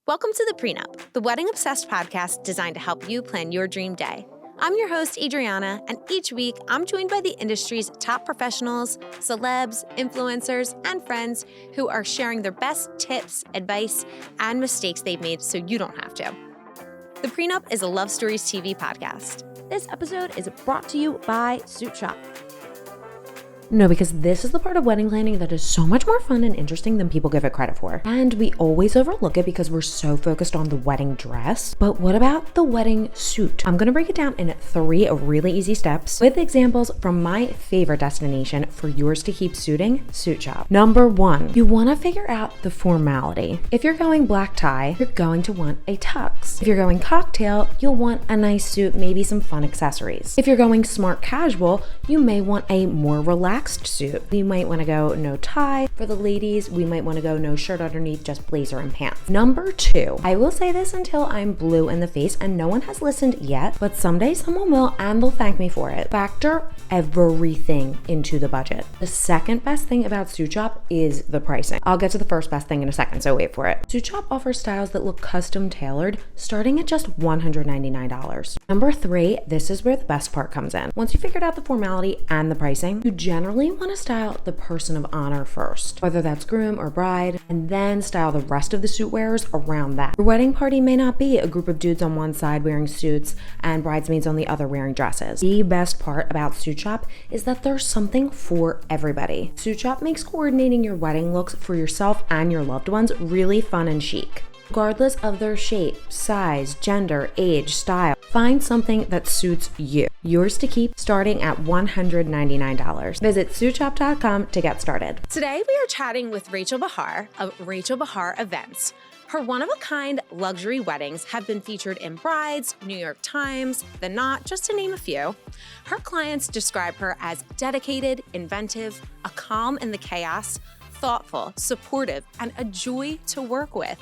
Welcome to the Pre Nup, the wedding obsessed podcast designed to help you plan your dream day. I'm your host, Adriana, and each week I'm joined by the industry's top professionals, celebs, influencers, and friends who are sharing their best tips, advice, and mistakes they've made so you don't have to. The Pre Nup is a Love Stories TV podcast. This episode is brought to you by Suit Shop. No, because this is the part of wedding planning that is so much more fun and interesting than people give it credit for. And we always overlook it because we're so focused on the wedding dress. But what about the wedding suit? I'm gonna break it down in 3 really easy steps with examples from my favorite destination for yours to keep suiting, Suit Shop. Number 1, you wanna figure out the formality. If you're going black tie, you're going to want a tux. If you're going cocktail, you'll want a nice suit, maybe some fun accessories. If you're going smart casual, you may want a more relaxed suit. You might want to go no tie. For the ladies, we might want to go no shirt underneath, just blazer and pants. Number 2, I will say this until I'm blue in the face and no one has listened yet, but someday someone will and they'll thank me for it. Factor everything into the budget. The second best thing about Suit Shop is the pricing. I'll get to the first best thing in a second, so wait for it. Suit Shop offers styles that look custom tailored, starting at just $199. Number 3, this is where the best part comes in. Once you figured out the formality and the pricing, you generally want to style the person of honor first, whether that's groom or bride, and then style the rest of the suit wearers around that. Your wedding party may not be a group of dudes on one side wearing suits and bridesmaids on the other wearing dresses. The best part about Suit Shop is that there's something for everybody. Suit Shop makes coordinating your wedding looks for yourself and your loved ones really fun and chic. Regardless of their shape, size, gender, age, style, find something that suits you. Yours to keep starting at $199. Visit suitshop.com to get started. Today we are chatting with Rachel Behar of Rachel Behar Events. Her one-of-a-kind luxury weddings have been featured in Brides, New York Times, The Knot, just to name a few. Her clients describe her as dedicated, inventive, a calm in the chaos, thoughtful, supportive, and a joy to work with.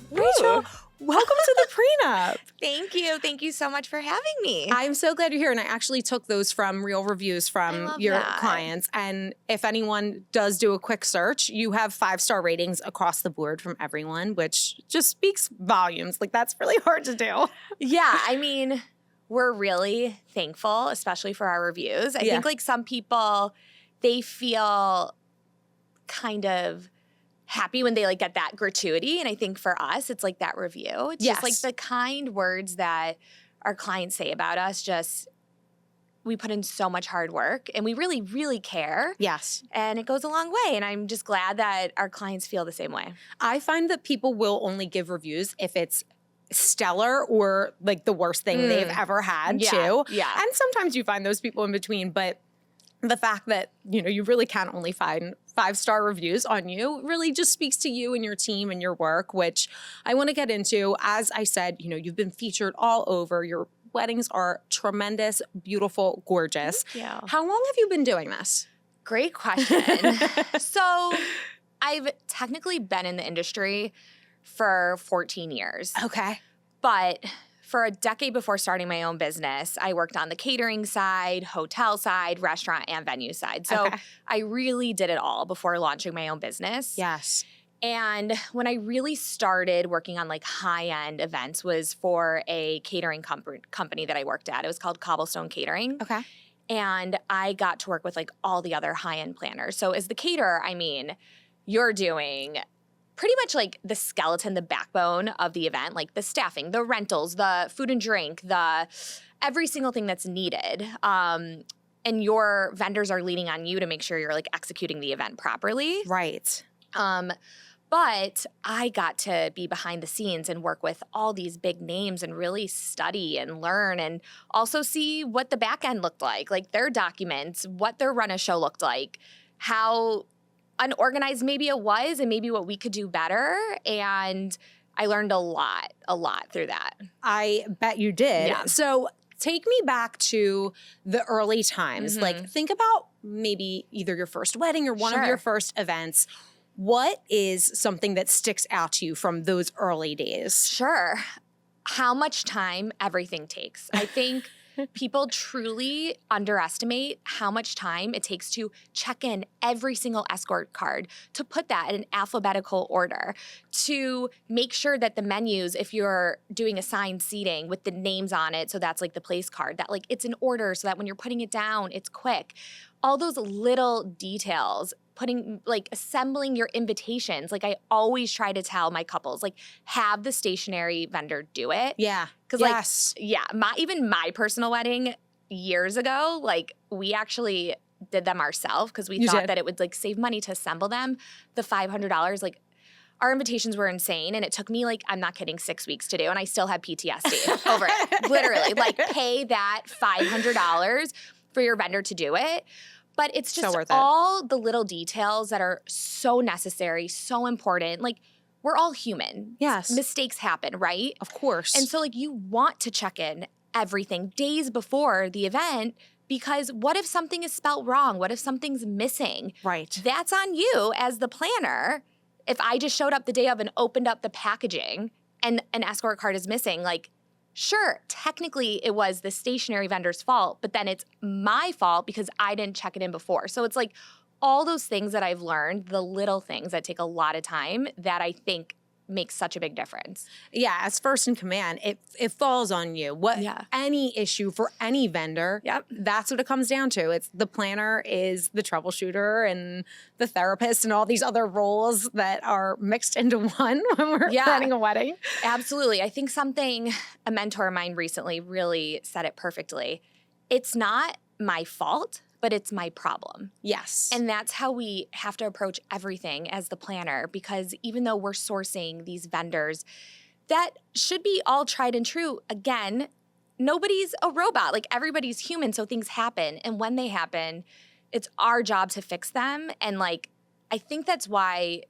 Rachel, welcome to the prenup. Thank you. Thank you so much for having me. I'm so glad you're here. And I actually took those from real reviews from your clients. And if anyone does do a quick search, you have 5-star ratings across the board from everyone, which just speaks volumes. Like, that's really hard to do. Yeah. I mean, we're really thankful, especially for our reviews. I think like some people, they feel kind of happy when they like get that gratuity. And I think for us, it's like that review. It's just like the kind words that our clients say about us. Just, we put in so much hard work and we really, really care. Yes. And it goes a long way. And I'm just glad that our clients feel the same way. I find that people will only give reviews if it's stellar or like the worst thing they've ever had too. Yeah. And sometimes you find those people in between, but the fact that, you know, you really can only find 5-star reviews on you really just speaks to you and your team and your work, which I want to get into. As I said, you know, you've been featured all over. Your weddings are tremendous, beautiful, gorgeous. Thank you. How long have you been doing this? Great question. So I've technically been in the industry for 14 years. Okay. But for a decade before starting my own business, I worked on the catering side, hotel side, restaurant, and venue side. So I really did it all before launching my own business. Yes. And when I really started working on like high-end events was for a catering company that I worked at. It was called Cobblestone Catering. Okay. And I got to work with like all the other high-end planners. So as the caterer, I mean, you're doing pretty much like the skeleton, the backbone of the event, like the staffing, the rentals, the food and drink, the every single thing that's needed. And your vendors are leaning on you to make sure you're like executing the event properly. Right. But I got to be behind the scenes and work with all these big names and really study and learn and also see what the back end looked like their documents, what their run of show looked like, how unorganized maybe it was and maybe what we could do better. And I learned a lot through that. I bet you did. Yeah. So take me back to the early times. Like, think about maybe either your first wedding or one of your first events. What is something that sticks out to you from those early days? Sure. How much time everything takes. I think people truly underestimate how much time it takes to check in every single escort card, to put that in an alphabetical order, to make sure that the menus, if you're doing assigned seating with the names on it, so that's like the place card, that like it's in order so that when you're putting it down, it's quick. All those little details, assembling your invitations. Like, I always try to tell my couples, like, have the stationary vendor do it. Yeah. Because, even my personal wedding years ago, like, we actually did them ourselves because we thought that it would, like, save money to assemble them. The $500, like, our invitations were insane, and it took me, like, I'm not kidding, 6 weeks to do, and I still had PTSD over it. Literally. Like, pay that $500 for your vendor to do it. But it's just all the little details that are so necessary, so important. Like, we're all human. Yes. Mistakes happen, right? Of course. And so, like, you want to check in everything days before the event, because what if something is spelt wrong? What if something's missing? Right. That's on you as the planner. If I just showed up the day of and opened up the packaging and an escort card is missing, like, sure, technically it was the stationary vendor's fault, but then it's my fault because I didn't check it in before. So it's like all those things that I've learned, the little things that take a lot of time, that I think makes such a big difference. Yeah, as first in command, it falls on you. Any issue for any vendor, that's what it comes down to. It's the planner is the troubleshooter and the therapist and all these other roles that are mixed into one when we're planning a wedding. Absolutely. I think a mentor of mine recently really said it perfectly. It's not my fault, but it's my problem. Yes. And that's how we have to approach everything as the planner, because even though we're sourcing these vendors that should be all tried and true, again, nobody's a robot. Like, everybody's human, so things happen. And when they happen, it's our job to fix them. And, like, I think that's why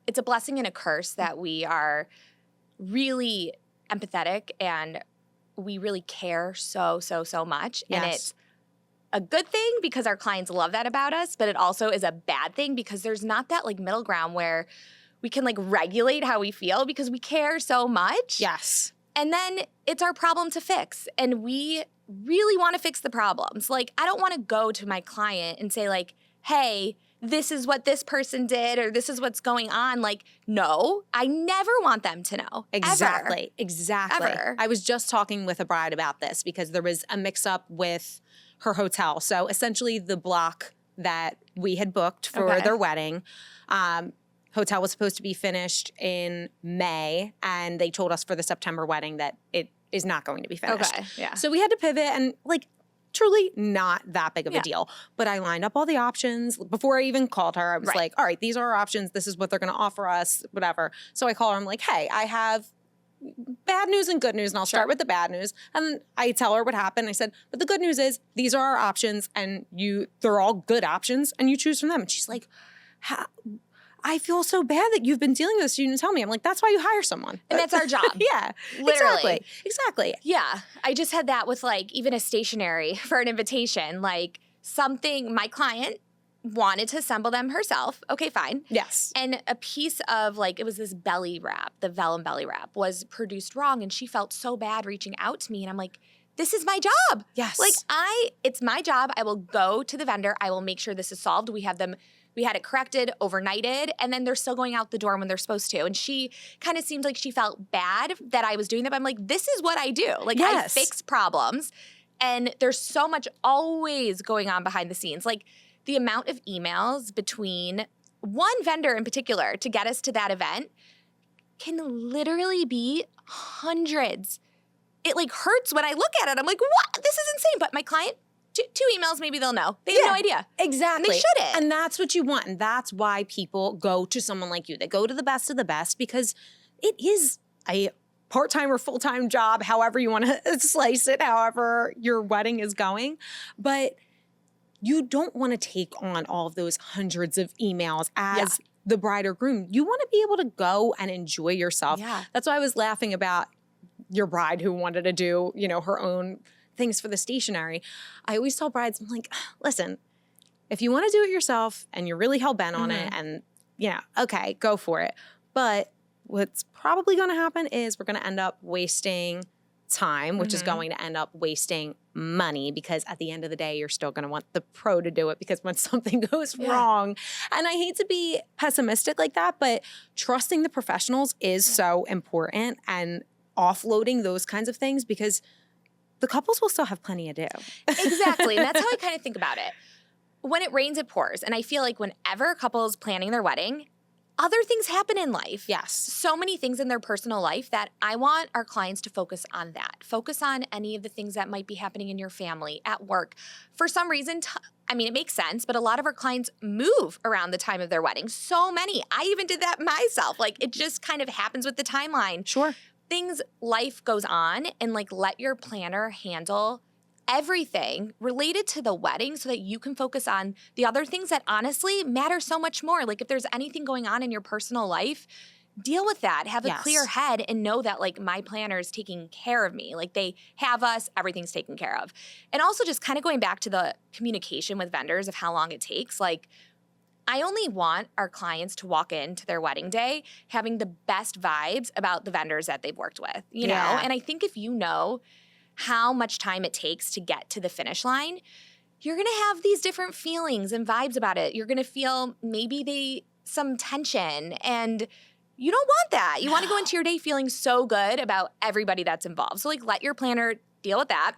it's a blessing and a curse that we are really empathetic and we really care so, so, so much. Yes. And it's a good thing because our clients love that about us, but it also is a bad thing because there's not that, like, middle ground where we can, like, regulate how we feel because we care so much. Yes. And then it's our problem to fix. And we really want to fix the problems. Like, I don't want to go to my client and say, like, hey, this is what this person did or this is what's going on. Like, no, I never want them to know. Exactly. Ever. Exactly. Ever. I was just talking with a bride about this because there was a mix-up with her hotel. So essentially the block that we had booked for their wedding, hotel was supposed to be finished in May, and they told us for the September wedding that it is not going to be finished. Okay, yeah. So we had to pivot, and, like, truly not that big of a deal. But I lined up all the options. Before I even called her, I was like, all right, these are our options. This is what they're going to offer us, whatever. So I call her. I'm like, hey, I have bad news and good news, and I'll start with the bad news. And I tell her what happened. I said, but the good news is these are our options, and they're all good options, and you choose from them. And she's like, I feel so bad that you've been dealing with this. You didn't tell me. I'm like, that's why you hire someone. And that's our job. Yeah. Literally. Exactly. Yeah. I just had that with, like, even a stationery for an invitation. Like, something my client wanted to assemble them herself. Okay, fine. Yes. And a piece of, like, it was this belly wrap, the vellum belly wrap, was produced wrong. And she felt so bad reaching out to me. And I'm like, this is my job. Yes. Like, it's my job. I will go to the vendor. I will make sure this is solved. We had it corrected, overnighted, and then they're still going out the door when they're supposed to. And she kind of seemed like she felt bad that I was doing that. But I'm like, this is what I do. Like, I fix problems. And there's so much always going on behind the scenes. Like, the amount of emails between one vendor in particular to get us to that event can literally be hundreds. It, like, hurts when I look at it. I'm like, what? This is insane. But my client, two emails, maybe they'll know. They have no idea. Exactly. And they shouldn't. And that's what you want. And that's why people go to someone like you. They go to the best of the best because it is a part-time or full-time job, however you want to slice it, however your wedding is going. But you don't want to take on all of those hundreds of emails as the bride or groom. You want to be able to go and enjoy yourself. Yeah. That's why I was laughing about your bride who wanted to do, her own things for the stationery. I always tell brides, I'm like, listen, if you want to do it yourself and you're really hell-bent on it and, okay, go for it. But what's probably going to happen is we're going to end up wasting time, which is going to end up wasting money, because at the end of the day, you're still going to want the pro to do it, because when something goes wrong, and I hate to be pessimistic like that, but trusting the professionals is so important, and offloading those kinds of things, because the couples will still have plenty to do. Exactly. And that's how I kind of think about it. When it rains, it pours. And I feel like whenever a couple is planning their wedding, other things happen in life. Yes. So many things in their personal life that I want our clients to focus on that. Focus on any of the things that might be happening in your family, at work. For some reason, I mean, it makes sense, but a lot of our clients move around the time of their wedding. So many. I even did that myself. Like, it just kind of happens with the timeline. Sure. Life goes on, and like, let your planner handle everything related to the wedding so that you can focus on the other things that honestly matter so much more. Like, if there's anything going on in your personal life, deal with that. Have a clear head and know that, like, my planner is taking care of me. Like, they have us, everything's taken care of. And also just kind of going back to the communication with vendors of how long it takes. Like, I only want our clients to walk into their wedding day having the best vibes about the vendors that they've worked with, you know? And I think if you know how much time it takes to get to the finish line, you're going to have these different feelings and vibes about it. You're going to feel maybe some tension, and you don't want that. You want to go into your day feeling so good about everybody that's involved. So, like, let your planner deal with that.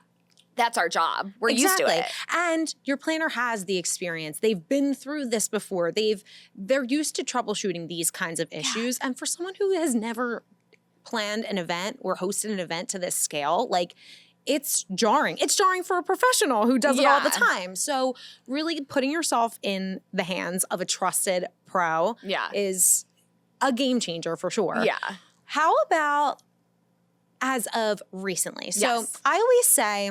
That's our job. We're used to it. And your planner has the experience. They've been through this before. They're used to troubleshooting these kinds of issues. And for someone who has never planned an event or hosted an event to this scale, like, it's jarring. It's jarring for a professional who does it all the time. So really putting yourself in the hands of a trusted pro is a game changer for sure. Yeah. How about as of recently? So I always say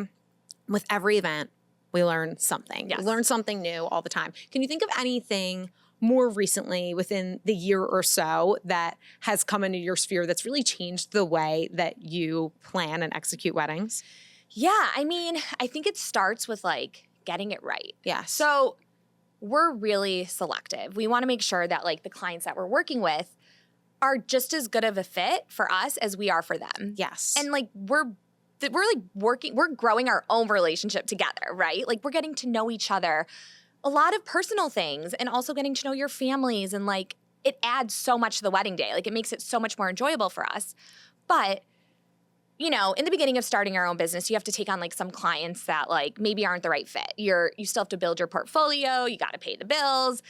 with every event, we learn something. We learn something new all the time. Can you think of anything more recently within the year or so that has come into your sphere that's really changed the way that you plan and execute weddings? Yeah, I mean, I think it starts with, like, getting it right. Yeah. So we're really selective. We want to make sure that, like, the clients that we're working with are just as good of a fit for us as we are for them. Yes. And, like, we're growing our own relationship together, right? Like, we're getting to know each other. A lot of personal things, and also getting to know your families, and, like, it adds so much to the wedding day. Like, it makes it so much more enjoyable for us. But, you know, in the beginning of starting our own business, you have to take on, like, some clients that, like, maybe aren't the right fit. You still have to build your portfolio, you got to pay the bills,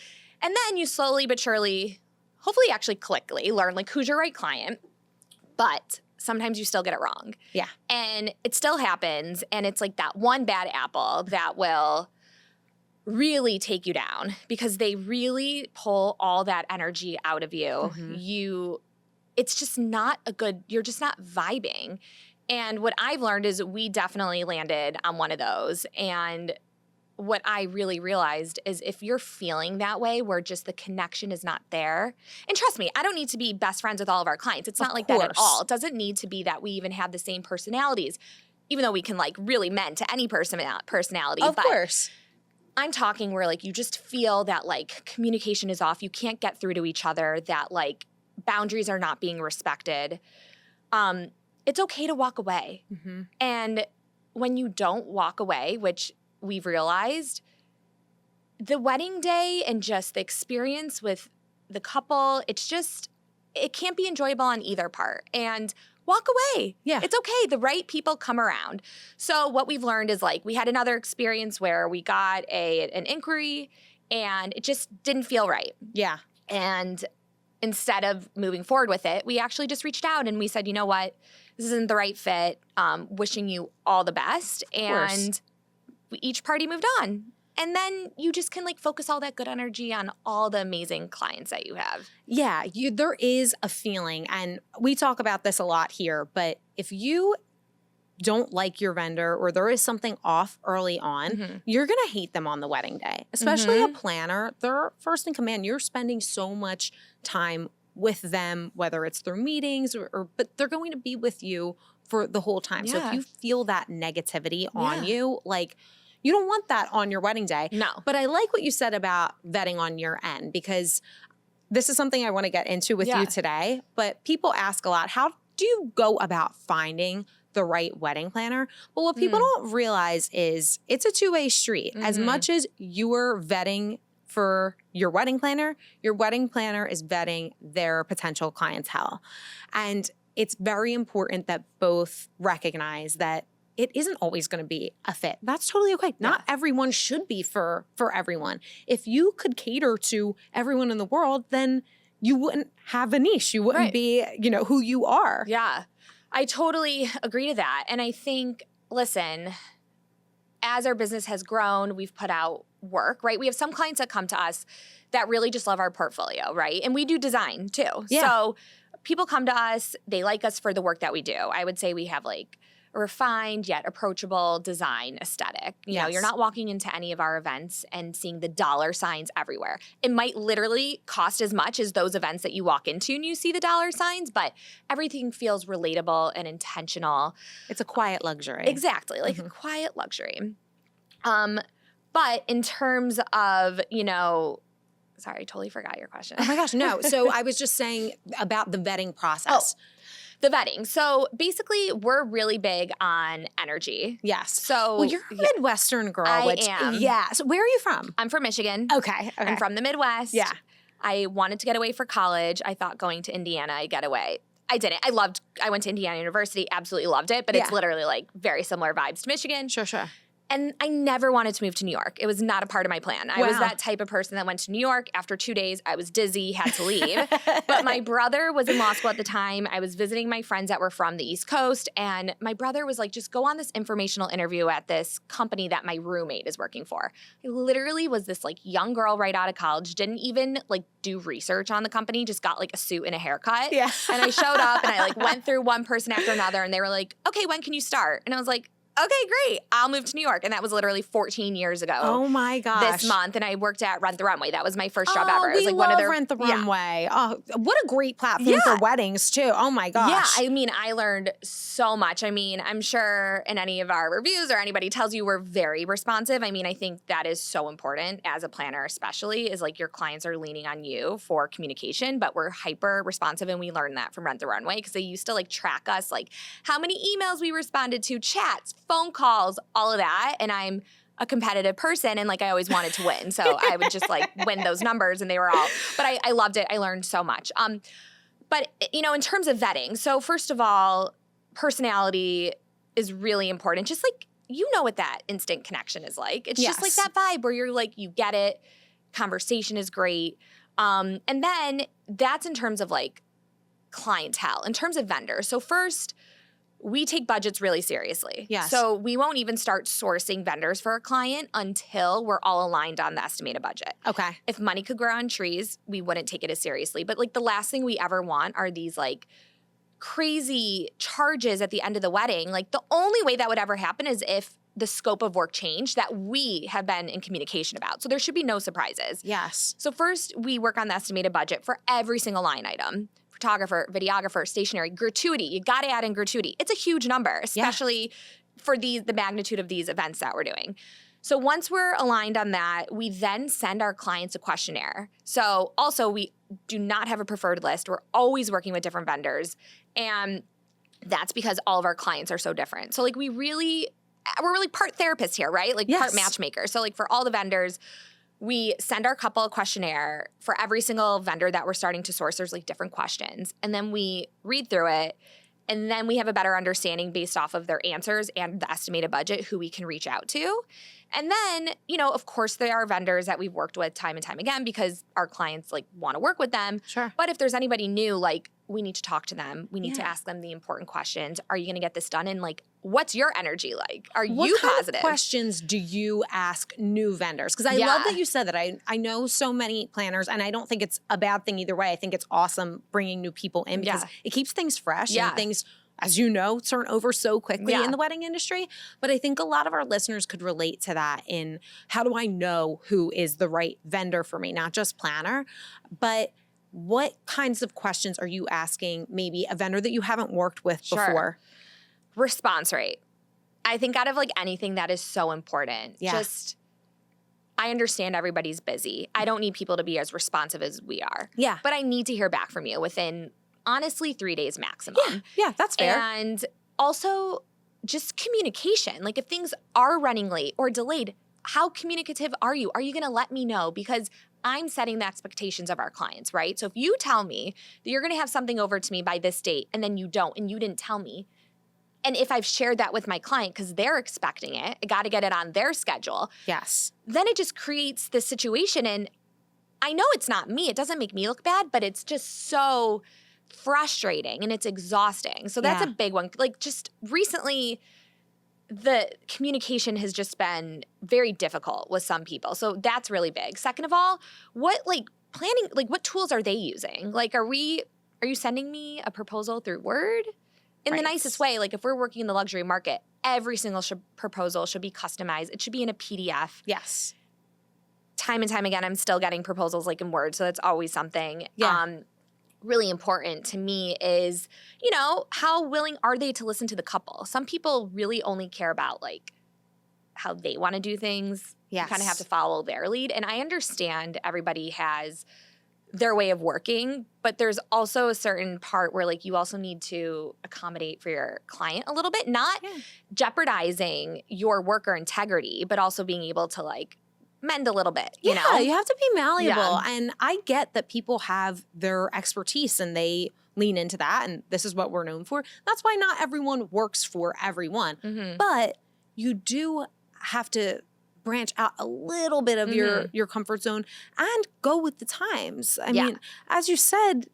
and then you slowly but surely, hopefully actually quickly, learn, like, who's your right client. But sometimes you still get it wrong. Yeah. And it still happens, and it's like that one bad apple that will really take you down, because they really pull all that energy out of you. It's just not you're just not vibing. And what I've learned is we definitely landed on one of those. And what I really realized is if you're feeling that way, where just the connection is not there, and trust me, I don't need to be best friends with all of our clients. It's not like that at all. It doesn't need to be that we even have the same personalities, even though we can, like, really mend to any personality. Of course. I'm talking where, like, you just feel that, like, communication is off. You can't get through to each other, that, like, boundaries are not being respected. It's okay to walk away. And when you don't walk away, which we've realized, the wedding day and just the experience with the couple, it can't be enjoyable on either part. And walk away. Yeah. It's okay. The right people come around. So what we've learned is, like, we had another experience where we got an inquiry and it just didn't feel right. Yeah. And instead of moving forward with it, we actually just reached out and we said, you know what, this isn't the right fit. Wishing you all the best. And each party moved on. And then you just can, like, focus all that good energy on all the amazing clients that you have. Yeah, there is a feeling, and we talk about this a lot here, but if you don't like your vendor or there is something off early on, you're going to hate them on the wedding day. Especially a planner, they're first in command. You're spending so much time with them, whether it's through meetings but they're going to be with you for the whole time. So if you feel that negativity on you, like, you don't want that on your wedding day. No. But I like what you said about vetting on your end, because this is something I want to get into with you today. But people ask a lot, how do you go about finding the right wedding planner. But what people don't realize is it's a two-way street. As much as you're vetting for your wedding planner is vetting their potential clientele. And it's very important that both recognize that it isn't always going to be a fit. That's totally okay. Not everyone should be for everyone. If you could cater to everyone in the world, then you wouldn't have a niche. You wouldn't be, who you are. Yeah, I totally agree to that. And I think, listen, as our business has grown, we've put out work, right? We have some clients that come to us that really just love our portfolio, right? And we do design too. Yeah. So people come to us, they like us for the work that we do. I would say we have like a refined yet approachable design aesthetic. You know, you're not walking into any of our events and seeing the dollar signs everywhere. It might literally cost as much as those events that you walk into and you see the dollar signs, but everything feels relatable and intentional. It's a quiet luxury. Exactly, like a quiet luxury. But in terms of, sorry, I totally forgot your question. Oh my gosh, no. So I was just saying about the vetting process. The vetting. So basically, we're really big on energy. Yes. So you're a Midwestern girl. I am. Yeah. So where are you from? I'm from Michigan. Okay. I'm from the Midwest. Yeah. I wanted to get away for college. I thought going to Indiana, I'd get away. I didn't. I went to Indiana University, absolutely loved it, but it's literally like very similar vibes to Michigan. Sure. And I never wanted to move to New York. It was not a part of my plan. I was that type of person that went to New York. After 2 days, I was dizzy, had to leave. But my brother was in law school at the time. I was visiting my friends that were from the East Coast. And my brother was like, just go on this informational interview at this company that my roommate is working for. I literally was this like young girl right out of college, didn't even like do research on the company, just got like a suit and a haircut. Yeah. And I showed up and I like went through one person after another and they were like, okay, when can you start? And I was like, okay, great. I'll move to New York. And that was literally 14 years ago. Oh my gosh. This month. And I worked at Rent the Runway. That was my first job ever. It We was like love one of their Rent the Runway. Oh, what a great platform for weddings too. Oh my gosh. Yeah, I mean, I learned so much. I mean, I'm sure in any of our reviews or anybody tells you we're very responsive. I mean, I think that is so important as a planner, especially is like your clients are leaning on you for communication, but we're hyper responsive. And we learned that from Rent the Runway because they used to like track us, like how many emails we responded to, chats, phone calls, all of that. And I'm a competitive person and like I always wanted to win. So I would just like win those numbers and they were all, but I loved it. I learned so much. But in terms of vetting, so first of all, personality is really important. Just like, what that instant connection is like. It's just like that vibe where you're like, you get it. Conversation is great. And then that's in terms of like clientele, in terms of vendors. So first, we take budgets really seriously. Yes. So we won't even start sourcing vendors for a client until we're all aligned on the estimated budget. Okay. If money could grow on trees, we wouldn't take it as seriously. But like the last thing we ever want are these like crazy charges at the end of the wedding. Like the only way that would ever happen is if the scope of work changed that we have been in communication about. So there should be no surprises. Yes. So first we work on the estimated budget for every single line item. Photographer, videographer, stationery, gratuity. You got to add in gratuity. It's a huge number, especially for the magnitude of these events that we're doing. So once we're aligned on that, we then send our clients a questionnaire. So also we do not have a preferred list. We're always working with different vendors. And that's because all of our clients are so different. So like we're really part therapists here, right? Like part matchmaker. So like for all the vendors, we send our couple a questionnaire for every single vendor that we're starting to source. There's like different questions. And then we read through it. And then we have a better understanding based off of their answers and the estimated budget who we can reach out to. And then, of course, there are vendors that we've worked with time and time again because our clients like want to work with them. Sure. But if there's anybody new, like we need to talk to them. We need to ask them the important questions. Are you going to get this done? And like, what's your energy like? Are you positive? What kind of questions do you ask new vendors? Because I love that you said that. I know so many planners, and I don't think it's a bad thing either way. I think it's awesome bringing new people in because it keeps things fresh and things, as you know, turn over so quickly in the wedding industry. But I think a lot of our listeners could relate to that in how do I know who is the right vendor for me? Not just planner, but what kinds of questions are you asking maybe a vendor that you haven't worked with before? Response rate. I think out of like anything that is so important. Just, I understand everybody's busy. I don't need people to be as responsive as we are. Yeah. But I need to hear back from you within honestly 3 days maximum. Yeah, that's fair. And also just communication. Like if things are running late or delayed, how communicative are you? Are you going to let me know? Because I'm setting the expectations of our clients, right? So if you tell me that you're going to have something over to me by this date and then you don't and you didn't tell me, and if I've shared that with my client because they're expecting it, I got to get it on their schedule. Yes. Then it just creates this situation. And I know it's not me. It doesn't make me look bad, but it's just so frustrating and it's exhausting. So that's a big one. Like just recently, the communication has just been very difficult with some people. So that's really big. Second of all, what what tools are they using? Like, are you sending me a proposal through Word? In the nicest way, like if we're working in the luxury market, every single proposal should be customized. It should be in a PDF. Yes. Time and time again, I'm still getting proposals like in Word. So that's always something. Yeah. Really important to me is, how willing are they to listen to the couple? Some people really only care about like how they want to do things. Yes. You kind of have to follow their lead. And I understand everybody has their way of working, but there's also a certain part where like you also need to accommodate for your client a little bit, not jeopardizing your worker integrity, but also being able to like mend a little bit, you know? You have to be malleable. Yeah. And I get that people have their expertise and they lean into that. And this is what we're known for. That's why not everyone works for everyone. Mm-hmm. But you do have to branch out a little bit of your comfort zone and go with the times. I mean, as you said,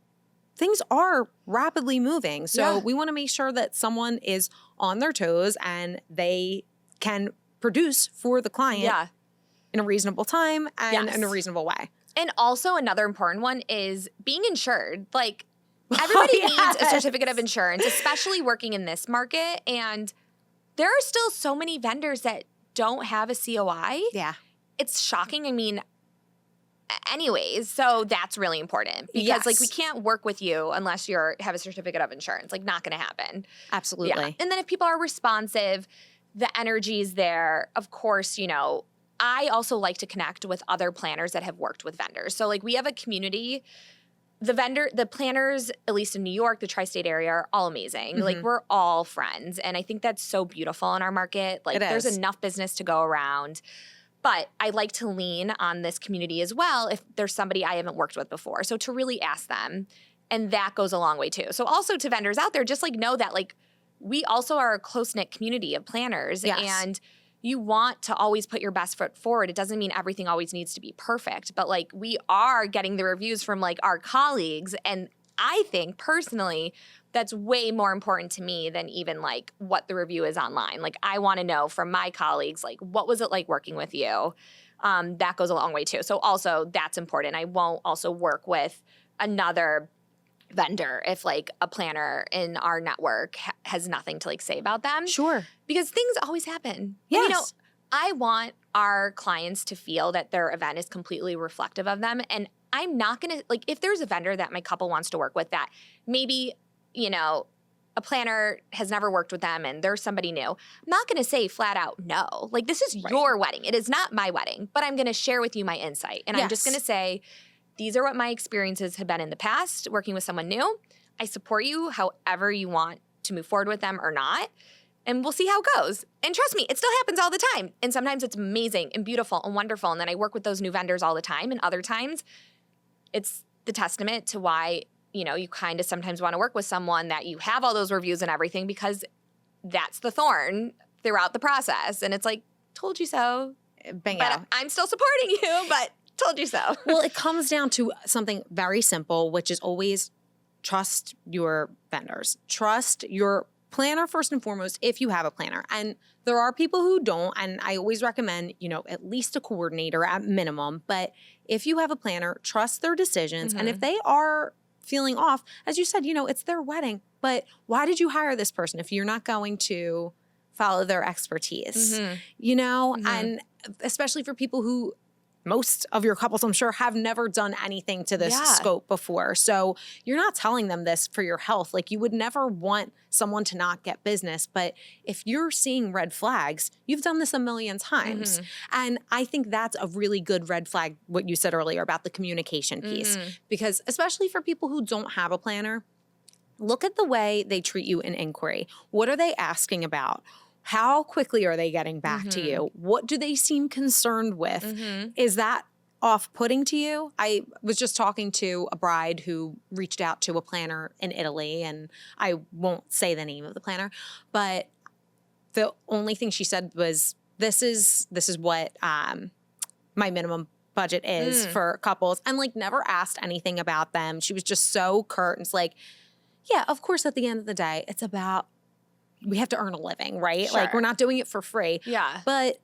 things are rapidly moving. So we want to make sure that someone is on their toes and they can produce for the client in a reasonable time and in a reasonable way. And also another important one is being insured. Like everybody needs a certificate of insurance, especially working in this market. And there are still so many vendors that don't have a COI. Yeah. It's shocking. I mean, anyways, so that's really important because like we can't work with you unless you have a certificate of insurance. Like not going to happen. Absolutely. Yeah. And then if people are responsive, the energy's there. Of course, I also like to connect with other planners that have worked with vendors. So like we have a community. The planners, at least in New York, the tri-state area, are all amazing. Like we're all friends. And I think that's so beautiful in our market. Like there's enough business to go around. But I like to lean on this community as well if there's somebody I haven't worked with before. So to really ask them. And that goes a long way too. So also to vendors out there, just like know that like we also are a close-knit community of planners. Yes. And you want to always put your best foot forward. It doesn't mean everything always needs to be perfect, but like we are getting the reviews from like our colleagues. And I think personally, that's way more important to me than even like what the review is online. Like I want to know from my colleagues, like what was it like working with you? That goes a long way too. So also that's important. I won't also work with another vendor if like a planner in our network has nothing to like say about them. Sure. Because things always happen. Yes. And, I want our clients to feel that their event is completely reflective of them. And I'm not going to, like, if there's a vendor that my couple wants to work with that maybe, a planner has never worked with them and there's somebody new, I'm not going to say flat out no. Like, this is your wedding. It is not my wedding. But I'm going to share with you my insight. And I'm just going to say, these are what my experiences have been in the past working with someone new. I support you however you want to move forward with them or not. And we'll see how it goes. And trust me, it still happens all the time. And sometimes it's amazing and beautiful and wonderful. And then I work with those new vendors all the time. And other times, it's the testament to why, you kind of sometimes want to work with someone that you have all those reviews and everything because that's the thorn throughout the process. And it's like, told you so. Bingo. But I'm still supporting you, but told you so. Well, it comes down to something very simple, which is always trust your vendors. Trust your planner first and foremost if you have a planner. And there are people who don't, and I always recommend, at least a coordinator at minimum. But if you have a planner, trust their decisions. And if they are feeling off, as you said, it's their wedding. But why did you hire this person if you're not going to follow their expertise? And especially for people who most of your couples, I'm sure, have never done anything to this scope before. So you're not telling them this for your health. Like, you would never want someone to not get business. But if you're seeing red flags, you've done this a million times. And I think that's a really good red flag, what you said earlier about the communication piece. Because especially for people who don't have a planner, Look at the way they treat you in inquiry. What are they asking about? How quickly are they getting back to you? What do they seem concerned with? Is that off-putting to you? I was just talking to a bride who reached out to a planner in Italy, and I won't say the name of the planner, but the only thing she said was, this is what my minimum budget is for couples, and like never asked anything about them. She was just so curt, and it's like, yeah, of course, at the end of the day, it's about, we have to earn a living, right? Sure. Like, we're not doing it for free. Yeah. But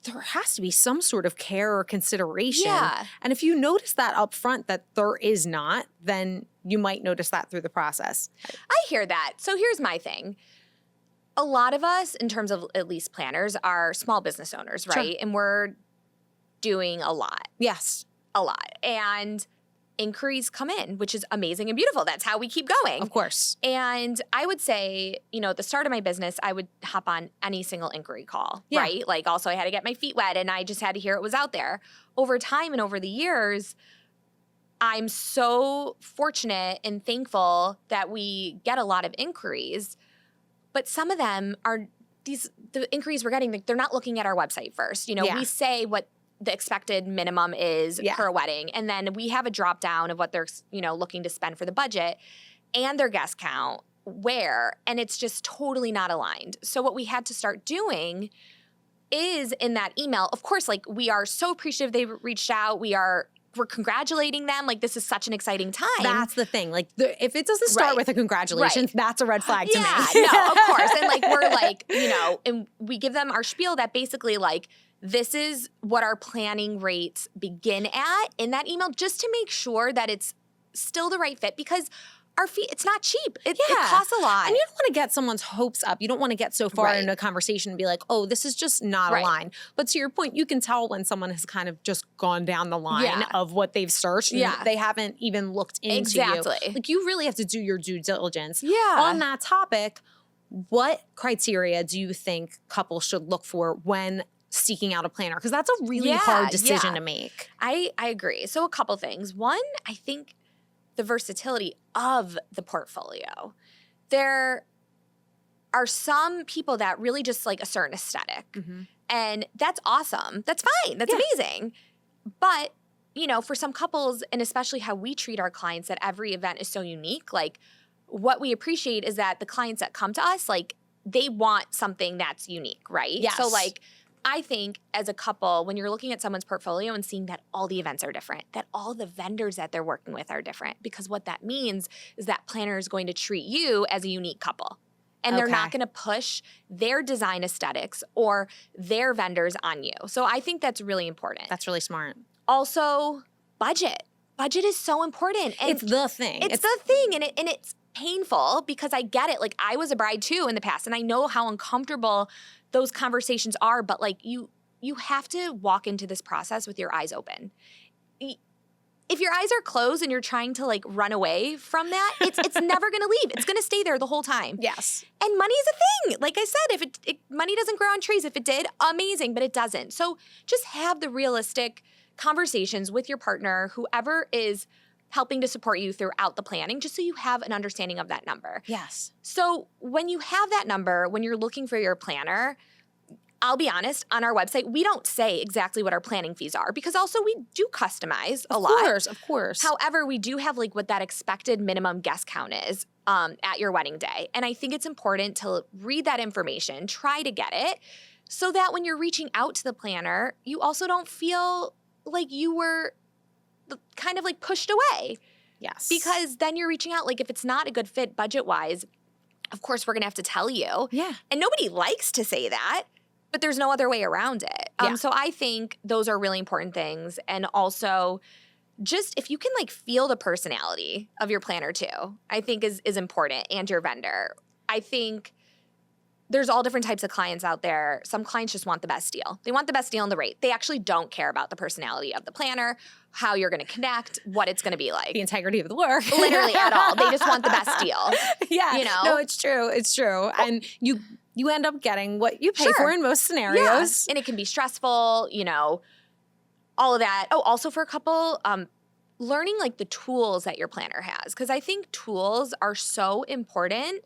there has to be some sort of care or consideration. Yeah. And if you notice that up front that there is not, then you might notice that through the process. I hear that. So here's my thing. A lot of us, in terms of at least planners, are small business owners, right? Sure. And we're doing a lot. Yes. A lot. And inquiries come in, which is amazing and beautiful. That's how we keep going. Of course. And I would say, at the start of my business, I would hop on any single inquiry call, Yeah. right? Like, also I had to get my feet wet and I just had to hear it was out there. Over time and over the years, I'm so fortunate and thankful that we get a lot of inquiries, but some of them are the inquiries we're getting, they're not looking at our website first. Yeah. We say what the expected minimum is for a wedding. And then we have a drop down of what they're, looking to spend for the budget and their guest count, where, and it's just totally not aligned. So what we had to start doing is in that email, of course, like, we are so appreciative they reached out. We're congratulating them. Like, this is such an exciting time. That's the thing. Like, if it doesn't start with a congratulations, that's a red flag to me. No, of course. And like, we're like, and we give them our spiel that basically, like, this is what our planning rates begin at in that email, just to make sure that it's still the right fit, because our fee, it's not cheap. It costs a lot. And you don't want to get someone's hopes up. You don't want to get so far into a conversation and be like, oh, this is just not aligned. But to your point, you can tell when someone has kind of just gone down the line of what they've searched. And they haven't even looked into you. Like, you really have to do your due diligence. On that topic, what criteria do you think couples should look for when seeking out a planner? Because that's a really hard decision to make. I agree. So a couple things. One, I think the versatility of the portfolio. There are some people that really just like a certain aesthetic. And that's awesome. That's fine. That's amazing. But, for some couples, and especially how we treat our clients, that every event is so unique. Like, what we appreciate is that the clients that come to us, like, they want something that's unique, right? Yes. So, like, I think as a couple, when you're looking at someone's portfolio and seeing that all the events are different, that all the vendors that they're working with are different, because what that means is that planner is going to treat you as a unique couple. And they're not going to push their design aesthetics or their vendors on you. So I think that's really important. That's really smart. Also, budget. Budget is so important. And it's the thing. It's the thing. And it's painful, because I get it. Like, I was a bride too in the past, and I know how uncomfortable those conversations are, but like, you have to walk into this process with your eyes open. If your eyes are closed and you're trying to like run away from that, it's never going to leave. It's going to stay there the whole time. Yes. And money is a thing. Like I said, if money doesn't grow on trees. If it did, amazing, but it doesn't. So just have the realistic conversations with your partner, whoever is helping to support you throughout the planning, just so you have an understanding of that number. Yes. So when you have that number, when you're looking for your planner, I'll be honest, on our website, we don't say exactly what our planning fees are, because also we do customize a lot. Of course. However, we do have like what that expected minimum guest count is at your wedding day. And I think it's important to read that information, try to get it, so that when you're reaching out to the planner, you also don't feel like you were kind of like pushed away. Yes. Because then you're reaching out, like, if it's not a good fit budget-wise, of course we're going to have to tell you. Yeah. And nobody likes to say that, but there's no other way around it. So I think those are really important things. And also, just if you can like feel the personality of your planner too, I think is important, and your vendor. I think there's all different types of clients out there. Some clients just want the best deal. They want the best deal and the rate. They actually don't care about the personality of the planner, how you're going to connect, what it's going to be like. The integrity of the work. Literally at all. They just want the best deal. Yeah. No, it's true. It's true. And you end up getting what you pay for in most scenarios. Yeah. And it can be stressful, all of that. Oh, also for a couple, learning like the tools that your planner has. Because I think tools are so important.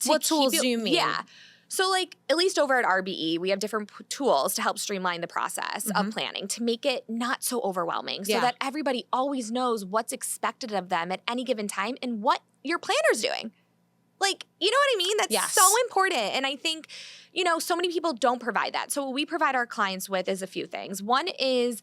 What tools do you mean? Yeah. So like at least over at RBE, we have different tools to help streamline the process of planning to make it not so overwhelming so that everybody always knows what's expected of them at any given time and what your planner's doing. Like, you know what I mean? That's so important. And I think, you know, so many people don't provide that. So what we provide our clients with is a few things. One is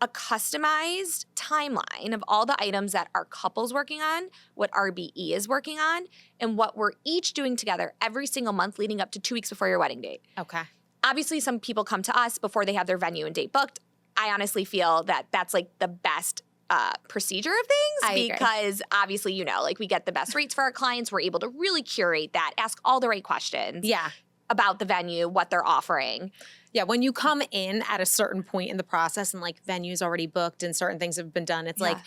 a customized timeline of all the items that our couple's working on, what RBE is working on, and what we're each doing together every single month leading up to 2 weeks before your wedding date. Okay. Obviously, some people come to us before they have their venue and date booked. I honestly feel that that's like the best procedure of things because obviously, you know, like we get the best rates for our clients. We're able to really curate that, ask all the right questions about the venue, what they're offering. Yeah, when you come in at a certain point in the process and like venue's already booked and certain things have been done, it's like,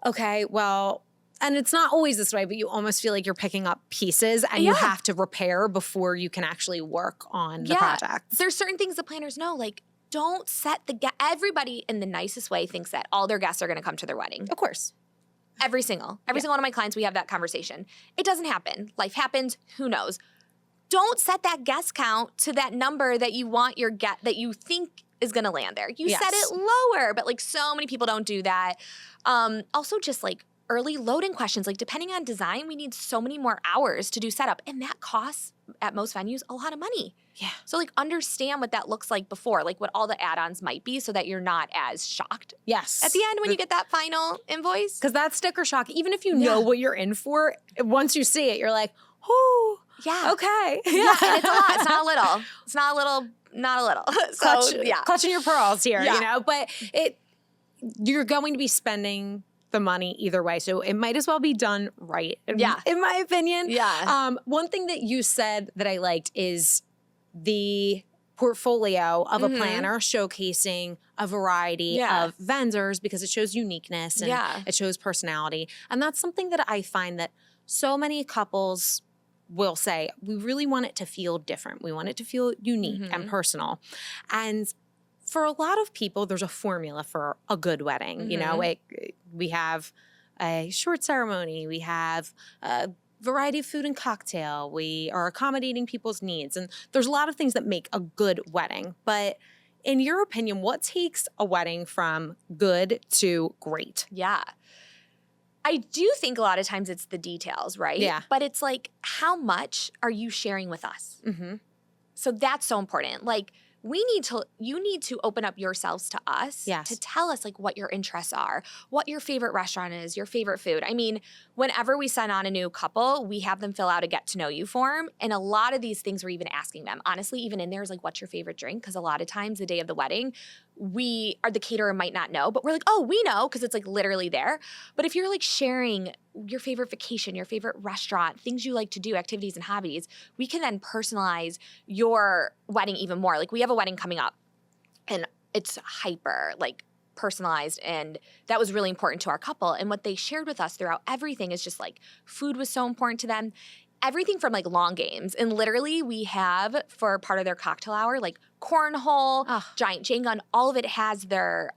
okay, well, and it's not always this way, but you almost feel like you're picking up pieces and you have to repair before you can actually work on the project. There's certain things the planners know, like don't set everybody in the nicest way thinks that all their guests are going to come to their wedding. Of course. Every single one of my clients, we have that conversation. It doesn't happen. Life happens. Who knows? Don't set that guest count to that number that you want your guest, that you think is going to land there. You set it lower, but like so many people don't do that. Also just like early loading questions, like depending on design, we need so many more hours to do setup. And that costs at most venues a lot of money. Yeah. So like understand what that looks like before, like what all the add-ons might be so that you're not as shocked. Yes. At the end when you get that final invoice. Because that sticker shock, even if you know what you're in for, once you see it, you're like, oh, okay. Yeah, and it's a lot. It's not a little. It's not a little, not a little. So, clutching your pearls here, you know? But you're going to be spending the money either way. So it might as well be done right, in my opinion. Yeah. One thing that you said that I liked is the portfolio of a planner showcasing a variety of vendors because it shows uniqueness and it shows personality. And that's something that I find that so many couples will say, we really want it to feel different. We want it to feel unique and personal. And for a lot of people, there's a formula for a good wedding. You know, we have a short ceremony. We have a variety of food and cocktail. We are accommodating people's needs. And there's a lot of things that make a good wedding. But in your opinion, what takes a wedding from good to great? Yeah. I do think a lot of times it's the details, right? Yeah. But it's like, how much are you sharing with us? So that's so important. Like, you need to open up yourselves to us to tell us like what your interests are, what your favorite restaurant is, your favorite food. I mean, whenever we sign on a new couple, we have them fill out a get to know you form. And a lot of these things we're even asking them, honestly, even in there is like, what's your favorite drink? Because a lot of times the day of the wedding, the caterer might not know, but we're like, oh, we know because it's like literally there. But if you're like sharing your favorite vacation, your favorite restaurant, things you like to do, activities and hobbies, we can then personalize your wedding even more. Like we have a wedding coming up and it's hyper like personalized, and that was really important to our couple. And what they shared with us throughout everything is just like food was so important to them. Everything from like long games. And literally we have for part of their cocktail hour, like cornhole, giant chain gun, all of it has their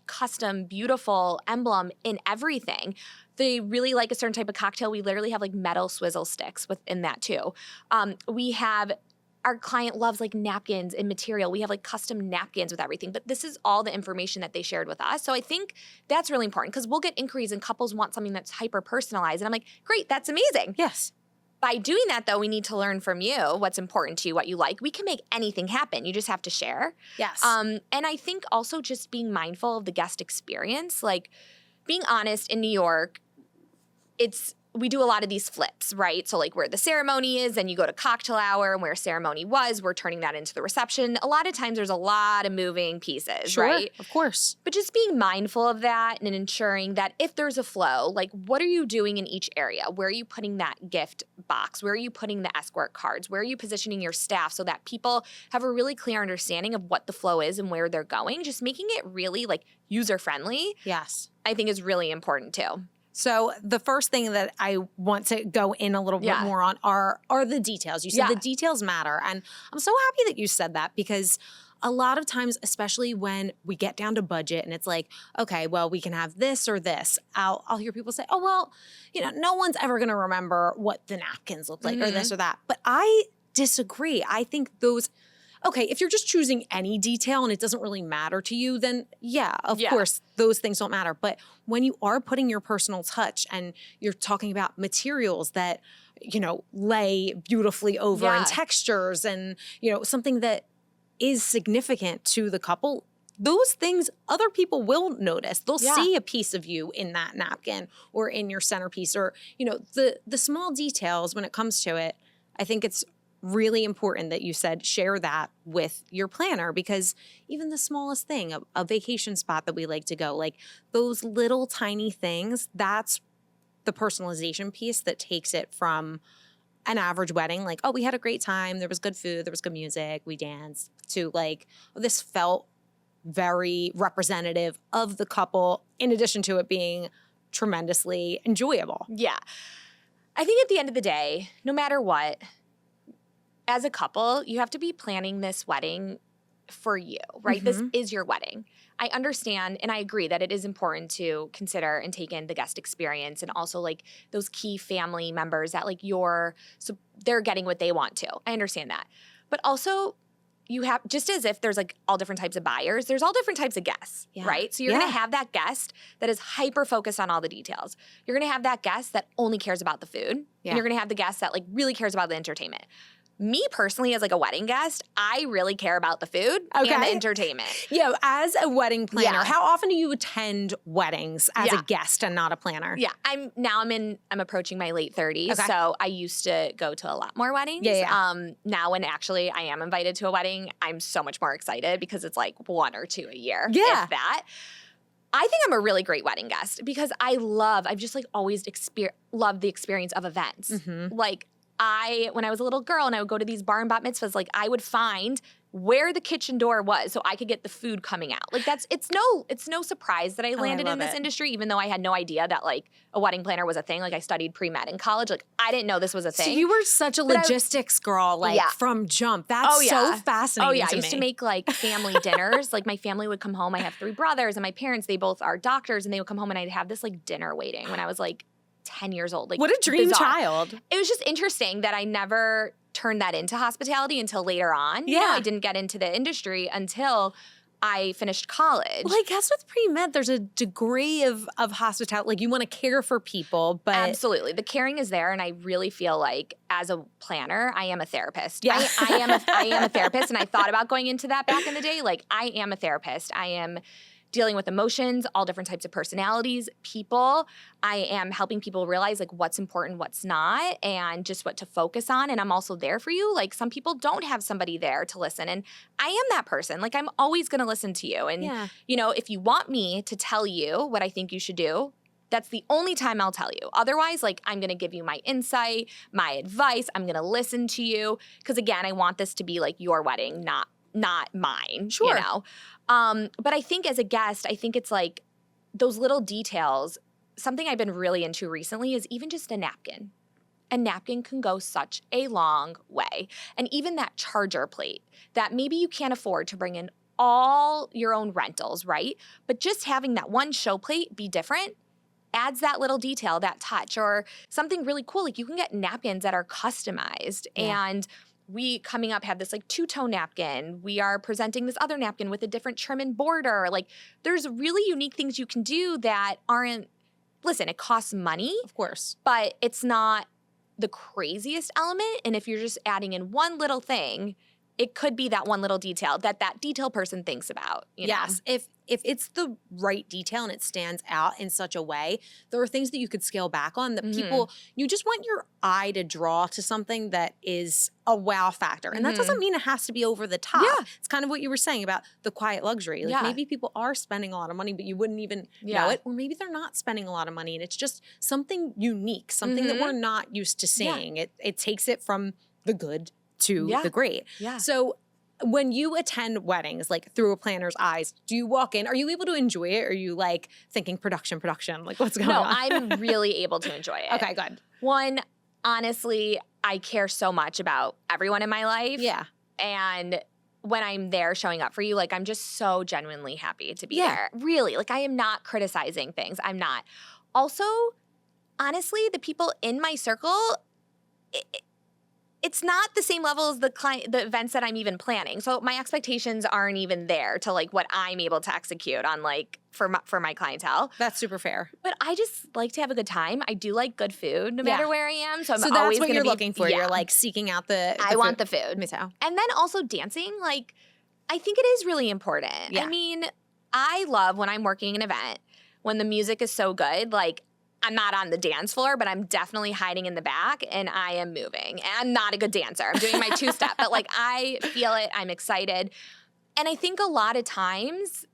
custom, beautiful emblem in everything. They really like a certain type of cocktail. We literally have like metal swizzle sticks within that too. We have, our client loves like napkins and material. We have like custom napkins with everything, but this is all the information that they shared with us. So I think that's really important because we'll get inquiries and couples want something that's hyper personalized. And I'm like, great, that's amazing. Yes. By doing that, though, we need to learn from you what's important to you, what you like. We can make anything happen. You just have to share. Yes. And I think also just being mindful of the guest experience, like being honest in New York, we do a lot of these flips, right? So like where the ceremony is, and you go to cocktail hour, and where ceremony was, we're turning that into the reception. A lot of times there's a lot of moving pieces, right? Of course. But just being mindful of that and ensuring that if there's a flow, like what are you doing in each area? Where are you putting that gift box? Where are you putting the escort cards? Where are you positioning your staff so that people have a really clear understanding of what the flow is and where they're going? Just making it really like user-friendly, yes, I think is really important too. So the first thing that I want to go in a little bit more on are the details. You said the details matter. And I'm so happy that you said that because a lot of times, especially when we get down to budget and it's like, okay, well, we can have this or this. I'll hear people say, oh, well, no one's ever going to remember what the napkins look like or this or that. But I disagree. I think okay, if you're just choosing any detail and it doesn't really matter to you, then of course, those things don't matter. But when you are putting your personal touch and you're talking about materials that, lay beautifully over and textures and, something that is significant to the couple, those things other people will notice. They'll see a piece of you in that napkin or in your centerpiece or, the small details when it comes to it. I think it's really important that you said share that with your planner, because even the smallest thing, a vacation spot that we like to go, like those little tiny things, that's the personalization piece that takes it from an average wedding, like, oh, we had a great time, there was good food, there was good music, we danced, to like, oh, this felt very representative of the couple, in addition to it being tremendously enjoyable. Yeah. I think at the end of the day, no matter what, as a couple, you have to be planning this wedding for you, right? This is your wedding. I understand and I agree that it is important to consider and take in the guest experience and also like those key family members that like so they're getting what they want to. I understand that. But also you have, just as if there's like all different types of buyers, there's all different types of guests, right? So you're going to have that guest that is hyper focused on all the details. You're going to have that guest that only cares about the food. And you're going to have the guest that like really cares about the entertainment. Me personally, as like a wedding guest, I really care about the food and the entertainment. Yeah, as a wedding planner, how often do you attend weddings as a guest and not a planner? Yeah, I'm approaching my late 30s, so I used to go to a lot more weddings. Now when actually I am invited to a wedding, I'm so much more excited because it's like 1 or 2 a year, if that. I think I'm a really great wedding guest because I've just like always loved the experience of events. Like, when I was a little girl and I would go to these bar and bat mitzvahs, like I would find where the kitchen door was so I could get the food coming out. Like it's no surprise that I landed in this industry, even though I had no idea that like a wedding planner was a thing. Like I studied pre-med in college. Like I didn't know this was a thing. So you were such a logistics girl, like from jump. That's so fascinating to me. I used to make like family dinners. Like my family would come home. I have 3 brothers and my parents, they both are doctors, and they would come home and I'd have this like dinner waiting when I was like 10 years old. Like, what a dream child. It was just interesting that I never turned that into hospitality until later on. I didn't get into the industry until I finished college. Well, I guess with pre-med, there's a degree of hospitality. Like you want to care for people, but absolutely. The caring is there. And I really feel like as a planner, I am a therapist. I am a therapist. And I thought about going into that back in the day. Like I am a therapist. I am dealing with emotions, all different types of personalities, people. I am helping people realize like what's important, what's not, and just what to focus on. And I'm also there for you. Like some people don't have somebody there to listen. And I am that person. Like I'm always going to listen to you. And, if you want me to tell you what I think you should do, that's the only time I'll tell you. Otherwise, like I'm going to give you my insight, my advice. I'm going to listen to you. Because again, I want this to be like your wedding, not mine, But I think as a guest, I think it's like those little details. Something I've been really into recently is even just a napkin. A napkin can go such a long way. And even that charger plate that maybe you can't afford to bring in all your own rentals, right? But just having that one show plate be different adds that little detail, that touch, or something really cool. Like you can get napkins that are customized and we coming up have this like 2-tone napkin. We are presenting this other napkin with a different trim and border. Like there's really unique things you can do that aren't, listen, it costs money. Of course. But it's not the craziest element. And if you're just adding in one little thing, it could be that one little detail that detail person thinks about. You know? If it's the right detail and it stands out in such a way, there are things that you could scale back on that people, you just want your eye to draw to something that is a wow factor. And that doesn't mean it has to be over the top. Yeah. It's kind of what you were saying about the quiet luxury. Like maybe people are spending a lot of money, but you wouldn't even know it. Or maybe they're not spending a lot of money and it's just something unique, something that we're not used to seeing. It takes it from the good to the great. Yeah. So when you attend weddings, like through a planner's eyes, do you walk in? Are you able to enjoy it? Or are you like thinking production? Like what's going on? No, I'm really able to enjoy it. Okay, good. One, honestly, I care so much about everyone in my life. Yeah. And when I'm there showing up for you, like I'm just so genuinely happy to be Yeah. there. Really, like I am not criticizing things. I'm not. Also, honestly, the people in my circle, it's not the same level as the events that I'm even planning. So my expectations aren't even there to like what I'm able to execute on like for my clientele. That's super fair. But I just like to have a good time. I do like good food no matter where I am. So that's always what you're be, looking for. Yeah. You're like seeking out the I want the food. Me too. And then also dancing, like I think it is really important. Yeah. I mean, I love when I'm working an event, when the music is so good, like I'm not on the dance floor, but I'm definitely hiding in the back and I am moving. And I'm not a good dancer. I'm doing my two-step, but like I feel it. I'm excited. And I think a lot of times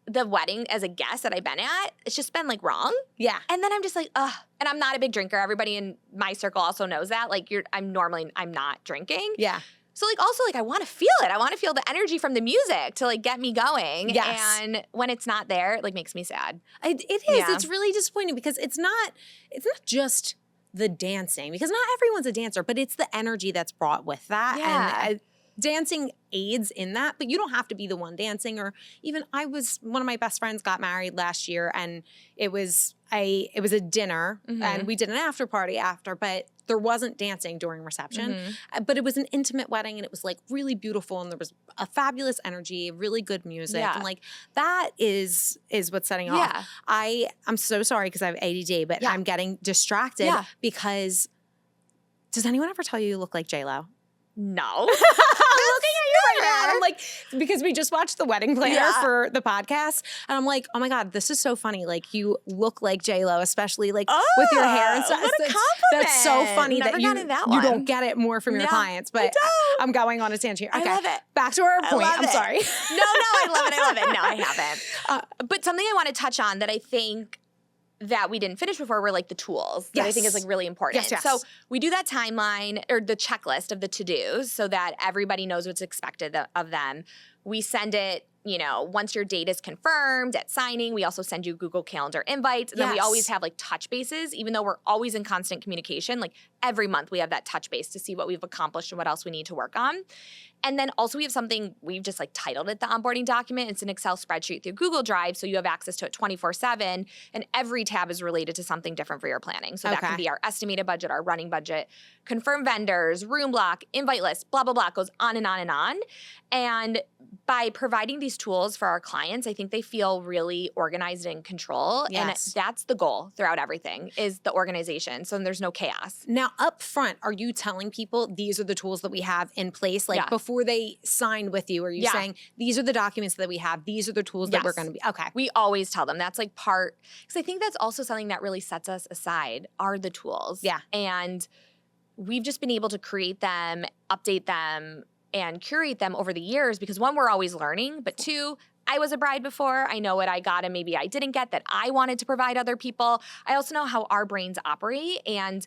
the wedding as a guest that I've been at, it's just been like wrong. Yeah. And then I'm just like, ugh. And I'm not a big drinker. Everybody in my circle also knows that. Like I'm not drinking. Yeah. So like also like I want to feel it. I want to feel the energy from the music to like get me going. Yes. And when it's not there, it like makes me sad. It is. Yeah. It's really disappointing because it's not just the dancing, because not everyone's a dancer, but it's the energy that's brought with that. Yeah. And dancing aids in that, but you don't have to be the one dancing. Or even one of my best friends got married last year, and it was a dinner, and we did an after party after, but there wasn't dancing during reception. But it was an intimate wedding, and it was like really beautiful, and there was a fabulous energy, really good music, and like that is what's setting off. I'm so sorry because I have ADD, but I'm getting distracted because does anyone ever tell you look like J-Lo? No. I'm looking at you right now. I'm like, because we just watched the wedding planner for the podcast, and I'm like, oh my God, this is so funny. Like you look like J-Lo, especially like with your hair and stuff. What a compliment. That's so funny Never that you don't get it more from your clients. But I'm going on a tangent. Okay, I love it. Back to our point. I'm sorry. No, I love it. No, I haven't. But something I want to touch on that I think that we didn't finish before were like the tools that I think is like really important. Yes. So we do that timeline or the checklist of the to-dos so that everybody knows what's expected of them. We send it, once your date is confirmed at signing, we also send you Google Calendar invites. And then we always have like touch bases, even though we're always in constant communication. Like every month we have that touch base to see what we've accomplished and what else we need to work on. And then also we have something, we've just like titled it the onboarding document. It's an Excel spreadsheet through Google Drive, so you have access to it 24/7, and every tab is related to something different for your planning. So that can be our estimated budget, our running budget, confirm vendors, room block, invite list, blah, blah, blah. It goes on and on and on. And by providing these tools for our clients, I think they feel really organized and in control. Yes. And that's the goal throughout everything is the organization. So there's no chaos. Now, up front, are you telling people these are the tools that we have in place? Like before they sign with you, are you saying these are the documents that we have? These are the tools that we're going to be. Okay. We always tell them. That's like part, because I think that's also something that really sets us aside are the tools. Yeah. And we've just been able to create them, update them, and curate them over the years because one, we're always learning, but two, I was a bride before. I know what I got and maybe I didn't get that I wanted to provide other people. I also know how our brains operate, and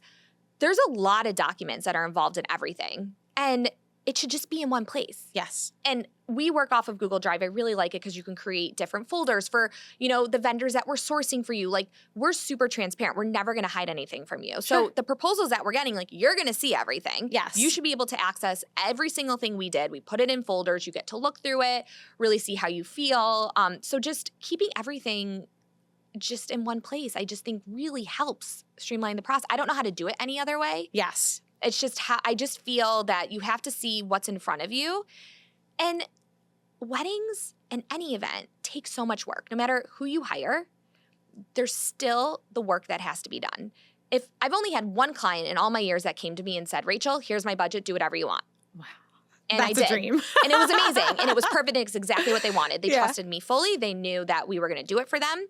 there's a lot of documents that are involved in everything. And it should just be in one place. Yes. And we work off of Google Drive. I really like it because you can create different folders for, the vendors that we're sourcing for you. Like, we're super transparent. We're never going to hide anything from you. So the proposals that we're getting, like, you're going to see everything. Yes. You should be able to access every single thing we did. We put it in folders. You get to look through it, really see how you feel. So just keeping everything just in one place, I just think really helps streamline the process. I don't know how to do it any other way. Yes. It's just how I just feel that you have to see what's in front of you. And weddings and any event take so much work. No matter who you hire, there's still the work that has to be done. If I've only had one client in all my years that came to me and said, Rachel, here's my budget, do whatever you want. Wow. And That's I did. a dream. And it was amazing. And it was perfect. It's exactly what they wanted. They trusted me fully. They knew that we were going to do it for them.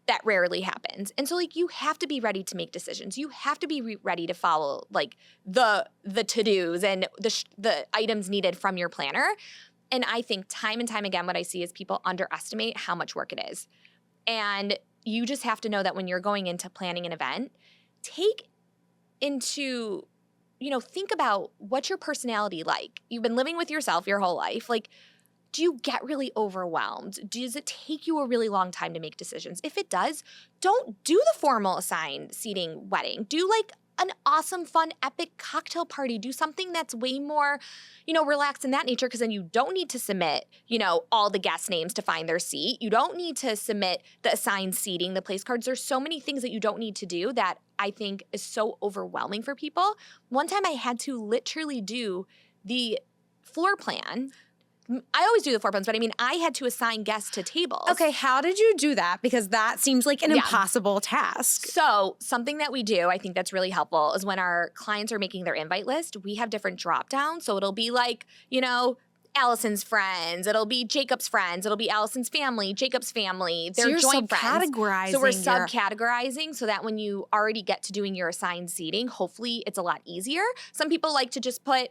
That rarely happens. And so, like, you have to be ready to make decisions. You have to be ready to follow, like, the to-dos and the items needed from your planner. And I think time and time again, what I see is people underestimate how much work it is. And you just have to know that when you're going into planning an event, think about what's your personality like. You've been living with yourself your whole life. Like, do you get really overwhelmed? Does it take you a really long time to make decisions? If it does, don't do the formal assigned seating wedding. Do like an awesome, fun, epic cocktail party. Do something that's way more, relaxed in that nature, because then you don't need to submit, all the guest names to find their seat. You don't need to submit the assigned seating, the place cards. There's so many things that you don't need to do that I think is so overwhelming for people. One time I had to literally do the floor plan. I always do the floor plans, but I had to assign guests to tables. Okay, how did you do that? Because that seems like an impossible task. So something that we do, I think that's really helpful, is when our clients are making their invite list, we have different drop downs. So it'll be like, Allison's friends, it'll be Jacob's friends, it'll be Allison's family, Jacob's family, their joint friends. So we're subcategorizing so that when you already get to doing your assigned seating, hopefully it's a lot easier. Some people like to just put,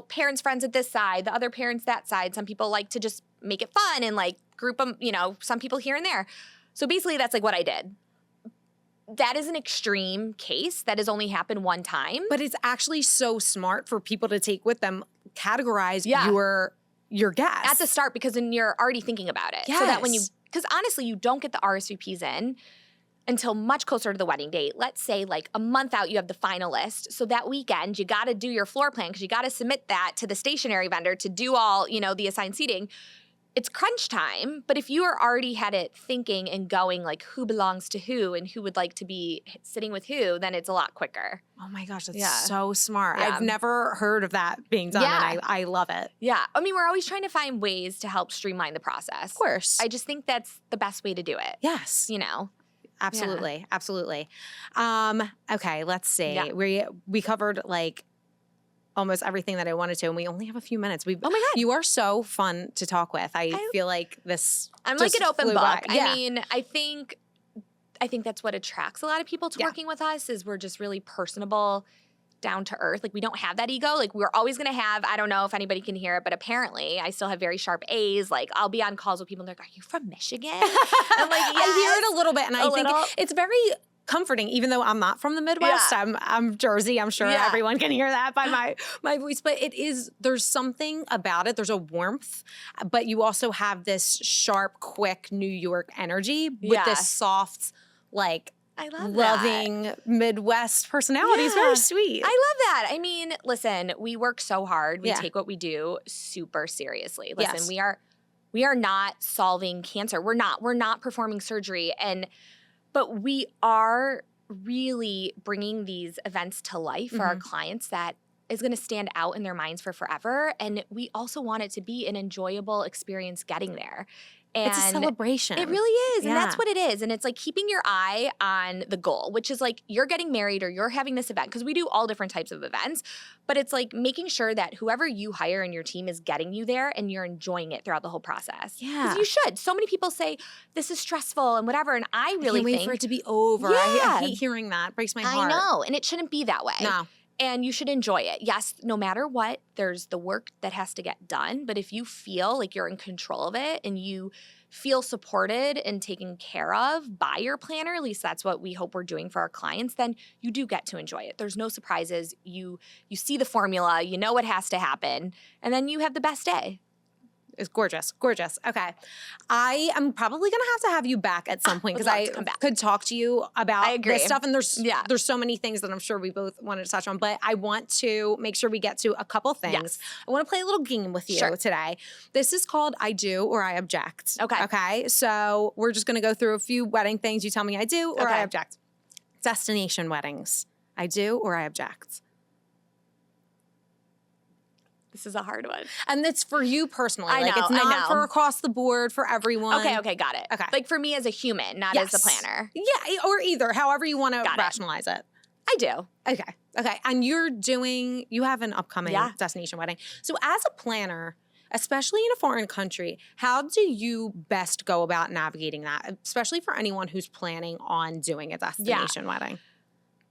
parents' friends at this side, the other parents that side. Some people like to just make it fun and like group them, some people here and there. So basically that's like what I did. That is an extreme case. That has only happened one time. But it's actually so smart for people to take with them, categorize your guests. At the start, because then you're already thinking about it. Yes. So that because honestly, you don't get the RSVPs in until much closer to the wedding date. Let's say like a month out, you have the final list. So that weekend, you got to do your floor plan because you got to submit that to the stationery vendor to do all, the assigned seating. It's crunch time, but if you are already had it thinking and going like who belongs to who and who would like to be sitting with who, then it's a lot quicker. Oh my gosh, that's so smart. Yeah. I've never heard of that being done, and I love it. Yeah. We're always trying to find ways to help streamline the process. Of course. I just think that's the best way to do it. Yes. Absolutely. Yeah. Absolutely. Okay, let's see. Yeah. We covered like almost everything that I wanted to, and we only have a few minutes. Oh my God. You are so fun to talk with. I feel like this I'm like an open book. By. Yeah. I think that's what attracts a lot of people to working with us is we're just really personable, down to earth. Like we don't have that ego. Like we're always going to have, I don't know if anybody can hear it, but apparently I still have very sharp A's. Like I'll be on calls with people and they're like, are you from Michigan? I'm like, yes. I hear it a little bit, and I think it's very comforting, even though I'm not from the Midwest. Yeah. I'm Jersey. I'm sure everyone can hear that by my voice. But there's something about it. There's a warmth, but you also have this sharp, quick New York energy with this soft, like I love loving Midwest personality. It's very sweet. I love that. Listen, we work so hard. We take what we do super seriously. Listen, we are not solving cancer. We're not performing surgery, but we are really bringing these events to life for our clients that is going to stand out in their minds for forever. And we also want it to be an enjoyable experience getting there. And it's a celebration. It really is. And that's what it is. And it's like keeping your eye on the goal, which is like you're getting married or you're having this event, because we do all different types of events. But it's like making sure that whoever you hire in your team is getting you there and you're enjoying it throughout the whole process. Yeah. Because you should. So many people say, this is stressful and whatever. And I really can't wait for it to be over. Yeah. I hate hearing that. It breaks my heart. I know. And it shouldn't be that way. No. And you should enjoy it. Yes, no matter what, there's the work that has to get done. But if you feel like you're in control of it and you feel supported and taken care of by your planner, at least that's what we hope we're doing for our clients, then you do get to enjoy it. There's no surprises. You see the formula, you know what has to happen, and then you have the best day. It's gorgeous. Gorgeous. Okay. I am probably going to have you back at some point because I could talk to you about this stuff. And there's so many things that I'm sure we both wanted to touch on, but I want to make sure we get to a couple things. Yes. I want to play a little game with you today. This is called I Do or I Object. Okay. Okay. So we're just going to go through a few wedding things. You tell me I do or I object. Destination weddings. I do or I object. This is a hard one. And it's for you personally. I know, it's not for across the board for everyone. Okay, got it. Okay. Like for me as a human, not as the planner. Yeah, or either, however you want to rationalize it. I do. Okay. And you have an upcoming destination wedding. So as a planner, especially in a foreign country, how do you best go about navigating that, especially for anyone who's planning on doing a destination wedding?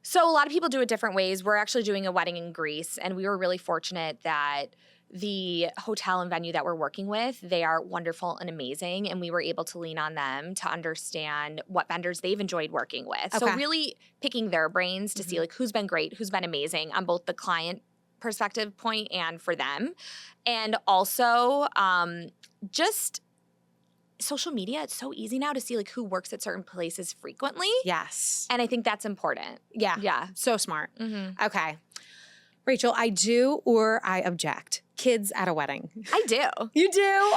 So a lot of people do it different ways. We're actually doing a wedding in Greece, and we were really fortunate that the hotel and venue that we're working with, they are wonderful and amazing, and we were able to lean on them to understand what vendors they've enjoyed working with. So really picking their brains to see like who's been great, who's been amazing on both the client perspective point and for them. And also just social media, it's so easy now to see like who works at certain places frequently. Yes. And I think that's important. Yeah. Yeah. So smart. Mm-hmm. Okay. Rachel, I do or I object. Kids at a wedding. I do. You do?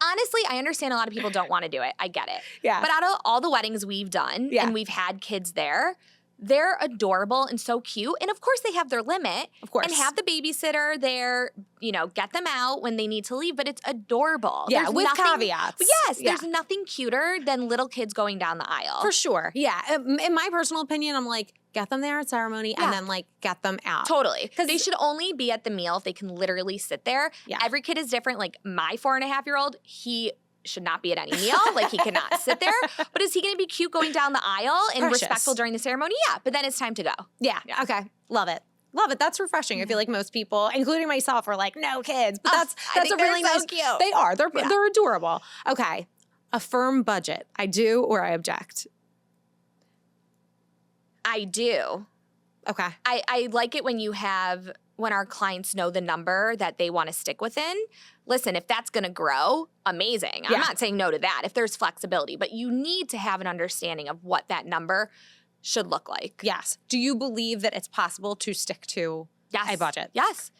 Honestly, I understand a lot of people don't want to do it. I get it. Yeah. But out of all the weddings we've done and we've had kids there, they're adorable and so cute. And of course, they have their limit. Of course. And have the babysitter there, you know, get them out when they need to leave. But it's adorable. Yeah, There's with nothing, caveats. Yes, there's nothing cuter than little kids going down the aisle. For sure. Yeah. In my personal opinion, I'm like, get them there at ceremony and then like get them out. Totally. Because they should only be at the meal if they can literally sit there. Yeah. Every kid is different. Like my 4.5-year-old, he should not be at any meal. Like he cannot sit there. But is he going to be cute going down the aisle and Precious. respectful during the ceremony? Yeah. But then it's time to go. Yeah. Okay. Love it. Love it. That's refreshing. I feel like most people, including myself, are like, no kids. But that's a really nice. Cute. They are. They're adorable. Okay. A firm budget. I do or I object. I do. Okay. I like it when our clients know the number that they want to stick within. Listen, if that's going to grow, amazing. I'm not saying no to that if there's flexibility, but you need to have an understanding of what that number should look like. Yes. Do you believe that it's possible to stick to a budget? Yes.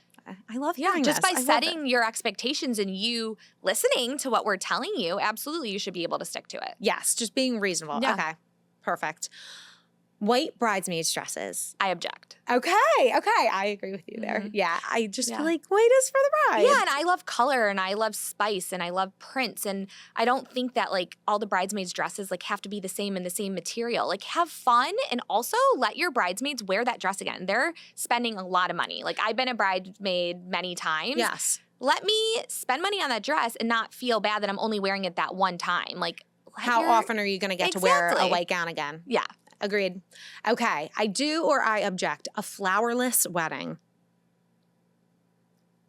I love hearing just this. by setting your expectations and you listening to what we're telling you, absolutely you should be able to stick to it. Yes, just being reasonable. Yeah. Okay, perfect. White bridesmaids dresses. I object. Okay, I agree with you there. Yeah, I just feel like white is for the bride. Yeah, and I love color and I love spice and I love prints and I don't think that like all the bridesmaids dresses like have to be the same and the same material. Like have fun and also let your bridesmaids wear that dress again. They're spending a lot of money. Like I've been a bridesmaid many times. Yes. Let me spend money on that dress and not feel bad that I'm only wearing it that one time. Like how often are you going to get to wear a white gown again? Yeah. Agreed. Okay, I do or I object. A flowerless wedding.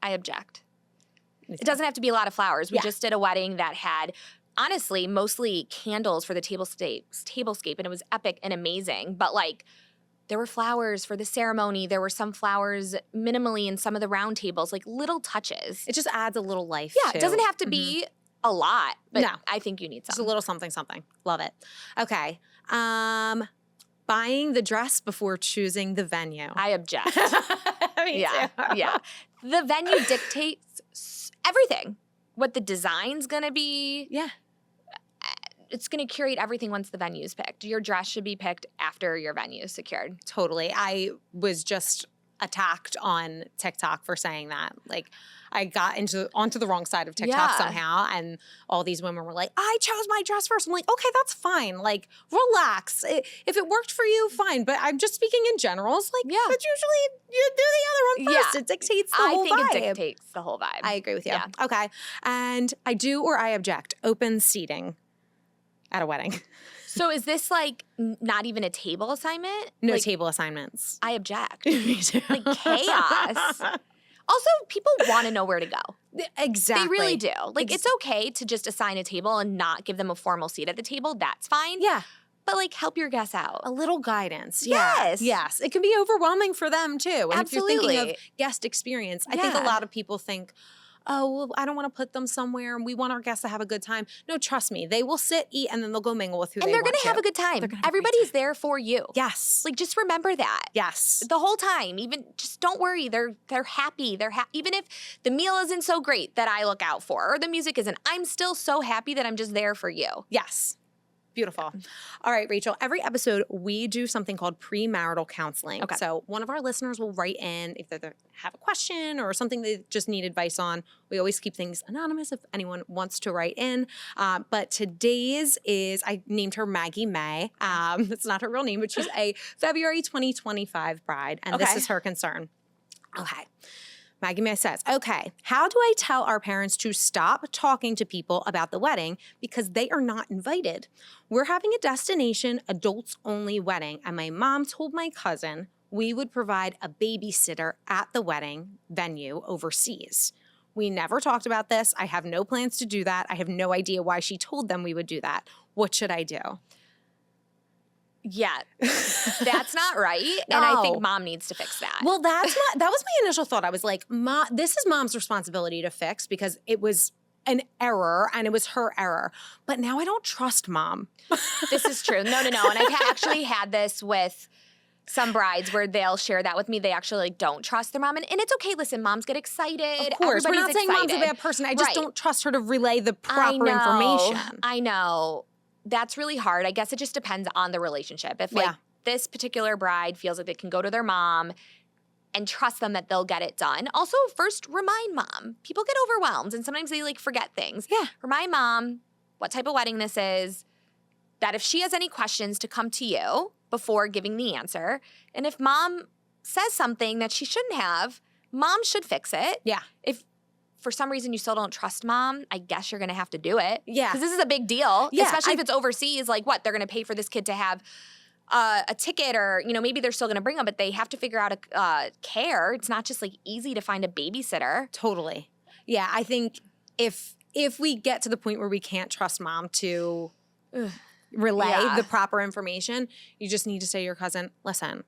I object. It doesn't have to be a lot of flowers. We just did a wedding that had, honestly, mostly candles for the tablescape, and it was epic and amazing. But like, there were flowers for the ceremony. There were some flowers minimally in some of the round tables, like little touches. It just adds a little life. Yeah, it doesn't have to be a lot, but I think you need just something. a little something. Love it. Okay. Buying the dress before choosing the venue. I object. Me too. Yeah. The venue dictates everything. What the design's gonna be. Yeah. It's gonna curate everything once the venue's picked. Your dress should be picked after your venue is secured. Totally. I was just attacked on TikTok for saying that. Like, I got onto the wrong side of TikTok somehow, and all these women were like, I chose my dress first. I'm like, okay, that's fine. Like, relax. If it worked for you, fine. But I'm just speaking in general. It's like, but usually you do the other one first. It dictates the whole vibe. I think it dictates the whole vibe. I agree with you. Yeah. Okay. And I do or I object. Open seating at a wedding. So is this like not even a table assignment? No like, table assignments. I object. Me too. Like chaos. Also, people want to know where to go. Exactly. They really do. Like, it's okay to just assign a table and not give them a formal seat at the table. That's fine. Yeah. But, like, help your guests out. A little guidance. Yes. Yes. It can be overwhelming for them, too. And Absolutely. if you're thinking of guest experience, I think a lot of people think, oh, well, I don't want to put them somewhere and we want our guests to have a good time. No, trust me. They will sit, eat, and then they'll go mingle with who they want to. And they're going to have a good time. Everybody's there for you. Yes. Like, just remember that. Yes. The whole time. Even, just don't worry. They're happy. Even if the meal isn't so great that I look out for, or the music isn't, I'm still so happy that I'm just there for you. Yes. Beautiful. All right, Rachel, every episode we do something called premarital counseling. Okay. So one of our listeners will write in if they have a question or something they just need advice on. We always keep things anonymous if anyone wants to write in. But today's is, I named her Maggie May. It's not her real name, but she's a February 2025 bride. And this is her concern. Okay. Maggie May says, okay, how do I tell our parents to stop talking to people about the wedding because they are not invited? We're having a destination, adults-only wedding, and my mom told my cousin we would provide a babysitter at the wedding venue overseas. We never talked about this. I have no plans to do that. I have no idea why she told them we would do that. What should I do? Yeah, that's not right. And I think mom needs to fix that. Well, that was my initial thought. I was like, this is mom's responsibility to fix because it was an error and it was her error. But now I don't trust mom. This is true. No. And I've actually had this with some brides where they'll share that with me. They actually like don't trust their mom. And it's okay. Listen, moms get excited. Of course. We're not saying mom's a excited. bad person. I just don't trust her to relay the proper information. I know. That's really hard. I guess it just depends on the relationship. If like this particular bride feels like they can go to their mom and trust them that they'll get it done. Also, first remind mom. People get overwhelmed and sometimes they like forget things. Yeah. Remind mom what type of wedding this is, that if she has any questions to come to you before giving the answer. And if mom says something that she shouldn't have, mom should fix it. Yeah. If for some reason you still don't trust mom, I guess you're going to have to do it. Yeah. Because this is a big deal, Yeah, especially if it's overseas. Like what? They're going to pay for this kid to have a ticket or, you know, maybe they're still going to bring them, but they have to figure out a care. It's not just like easy to find a babysitter. Totally. Yeah, I think if we get to the point where we can't trust mom to relay the proper information, you just need to say to your cousin, listen,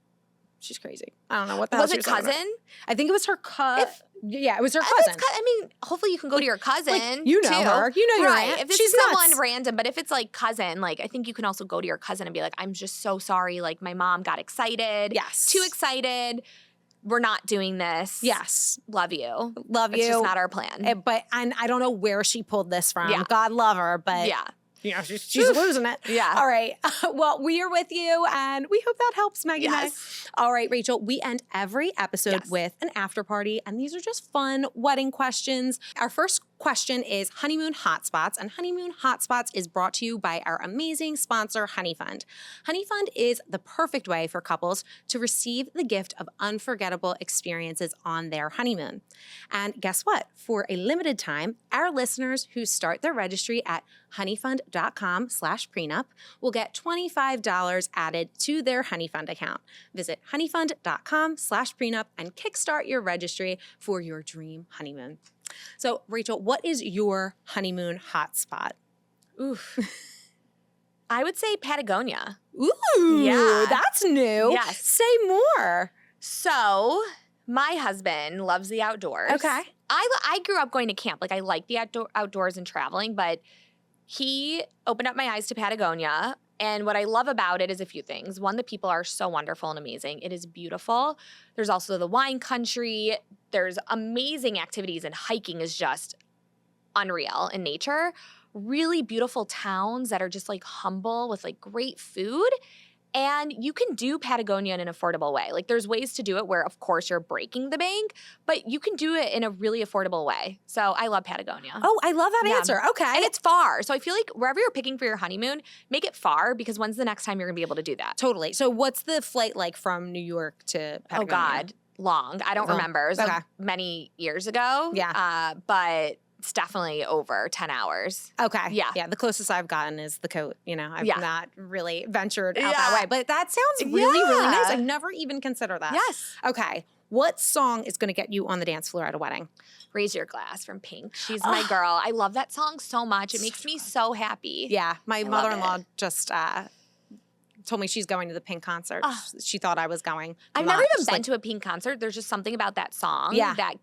she's crazy. I don't know what the hell Was it cousin? I think it was her cousin. Yeah, it was her cousin. I mean, hopefully you can go to your cousin. Like, you know too. her. You know your right. aunt. If it's She's someone nuts. random, but if it's like cousin, like I think you can also go to your cousin and be like, I'm just so sorry. Like my mom got excited. Yes. Too excited. We're not doing this. Yes. Love you. Love you. It's just not our plan. But I don't know where she pulled this from. Yeah. God love her, but Yeah. you know, she's losing it. Yeah. All right. Well, we are with you, and we hope that helps, Maggie. Yes. All right, Rachel, we end every episode with an after party, and these are just fun wedding questions. Our first question is honeymoon hotspots, and honeymoon hotspots is brought to you by our amazing sponsor, Honey Fund. Honey Fund is the perfect way for couples to receive the gift of unforgettable experiences on their honeymoon. And guess what? For a limited time, our listeners who start their registry at honeyfund.com/prenup will get $25 added to their Honey Fund account. Visit honeyfund.com/prenup and kickstart your registry for your dream honeymoon. So, Rachel, what is your honeymoon hotspot? Oof. I would say Patagonia. Ooh, Yeah. that's new. Yes. Say more. So, my husband loves the outdoors. Okay. I grew up going to camp. Like, I like the outdoors and traveling, but he opened up my eyes to Patagonia. And what I love about it is a few things. One, the people are so wonderful and amazing. It is beautiful. There's also the wine country. There's amazing activities, and hiking is just unreal in nature. Really beautiful towns that are just like humble with like great food. And you can do Patagonia in an affordable way. Like there's ways to do it where, of course, you're breaking the bank, but you can do it in a really affordable way. So I love Patagonia. Oh, I love that answer. Okay. And it's far. So I feel like wherever you're picking for your honeymoon, make it far, because when's the next time you're going to be able to do that? Totally. So what's the flight like from New York to Patagonia? Oh, God. Long. I don't remember. It was like many years ago. Yeah. But it's definitely over 10 hours. Okay. Yeah. Yeah. The closest I've gotten is the coat. You know, I've Yeah. not really ventured out that way. But that sounds really, really nice. I've never even considered that. Yes. Okay. What song is going to get you on the dance floor at a wedding? Raise Your Glass from Pink. She's my girl. I love that song so much. It makes me so happy. Yeah. My love mother-in-law it. just told me she's going to the Pink concert. She thought I was going. I've never even been to a Pink concert. There's just something about that song that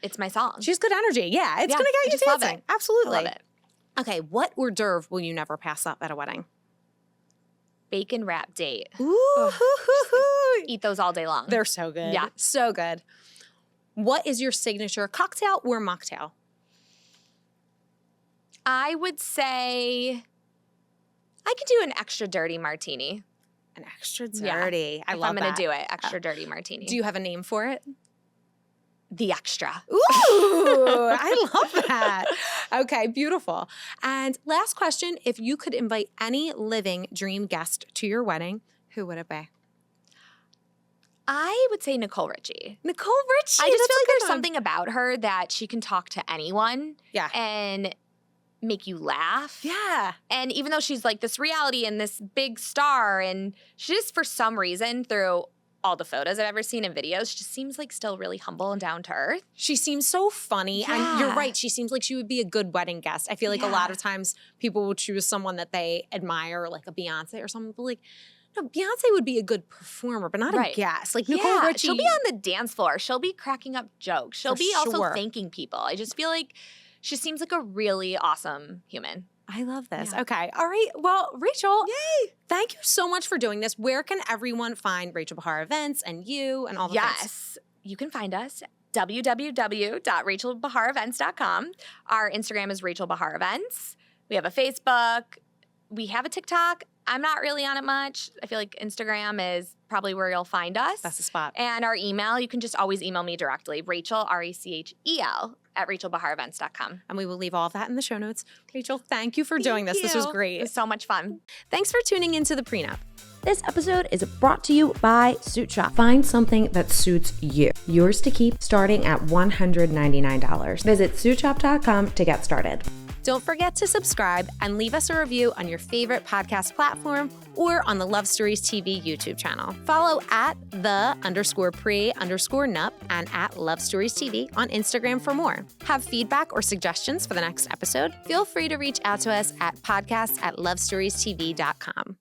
it's my song. She's good energy. Yeah. It's going to I get you just love dancing. it. Absolutely. I love it. Okay. What hors d'oeuvre will you never pass up at a wedding? Bacon wrap date. Ooh. Eat those all day long. They're so good. Yeah. So good. What is your signature cocktail or mocktail? I would say I could do an extra dirty martini. An extra dirty. I love I'm that. going to do it. Extra dirty martini. Do you have a name for it? The extra. Ooh, I love that. Okay, beautiful. And last question, if you could invite any living dream guest to your wedding, who would it be? I would say Nicole Richie. Nicole Richie. I just that's feel a like good there's one. something about her that she can talk to anyone. Yeah. And make you laugh. Yeah. And even though she's like this reality and this big star, and she just, for some reason, through all the photos I've ever seen and videos, she just seems like still really humble and down to earth. She seems so funny. And you're Yeah. right. She seems like she would be a good wedding guest. I feel like a lot of times people will choose someone that they admire, like a Beyonce or something. But like, no, Beyonce would be a good performer, but not a guest. Like Nicole Richie. She'll be on the dance floor. She'll be cracking up jokes. She'll For be also sure. thanking people. I just feel like she seems like a really awesome human. I love this. Yeah. Okay. All right. Well, Rachel, Yay! Thank you so much for doing this. Where can everyone find Rachel Behar Events and you and all the things? Yes. You can find us www.rachelbeharevents.com. Our Instagram is Rachel Behar Events. We have a Facebook. We have a TikTok. I'm not really on it much. I feel like Instagram is probably where you'll find us. That's the spot. And our email, you can just always email me directly, Rachel, Rachel, @rachelbeharevents.com. And we will leave all of that in the show notes. Rachel, thank you for doing this. This was great. It was so much fun. Thanks for tuning into the Pre Nup. This episode is brought to you by Suit Shop. Find something that suits you. Yours to keep, starting at $199. Visit suitshop.com to get started. Don't forget to subscribe and leave us a review on your favorite podcast platform or on the Love Stories TV YouTube channel. Follow @the_pre_nup and @Love Stories TV on Instagram for more. Have feedback or suggestions for the next episode? Feel free to reach out to us at podcast@lovestoriestv.com.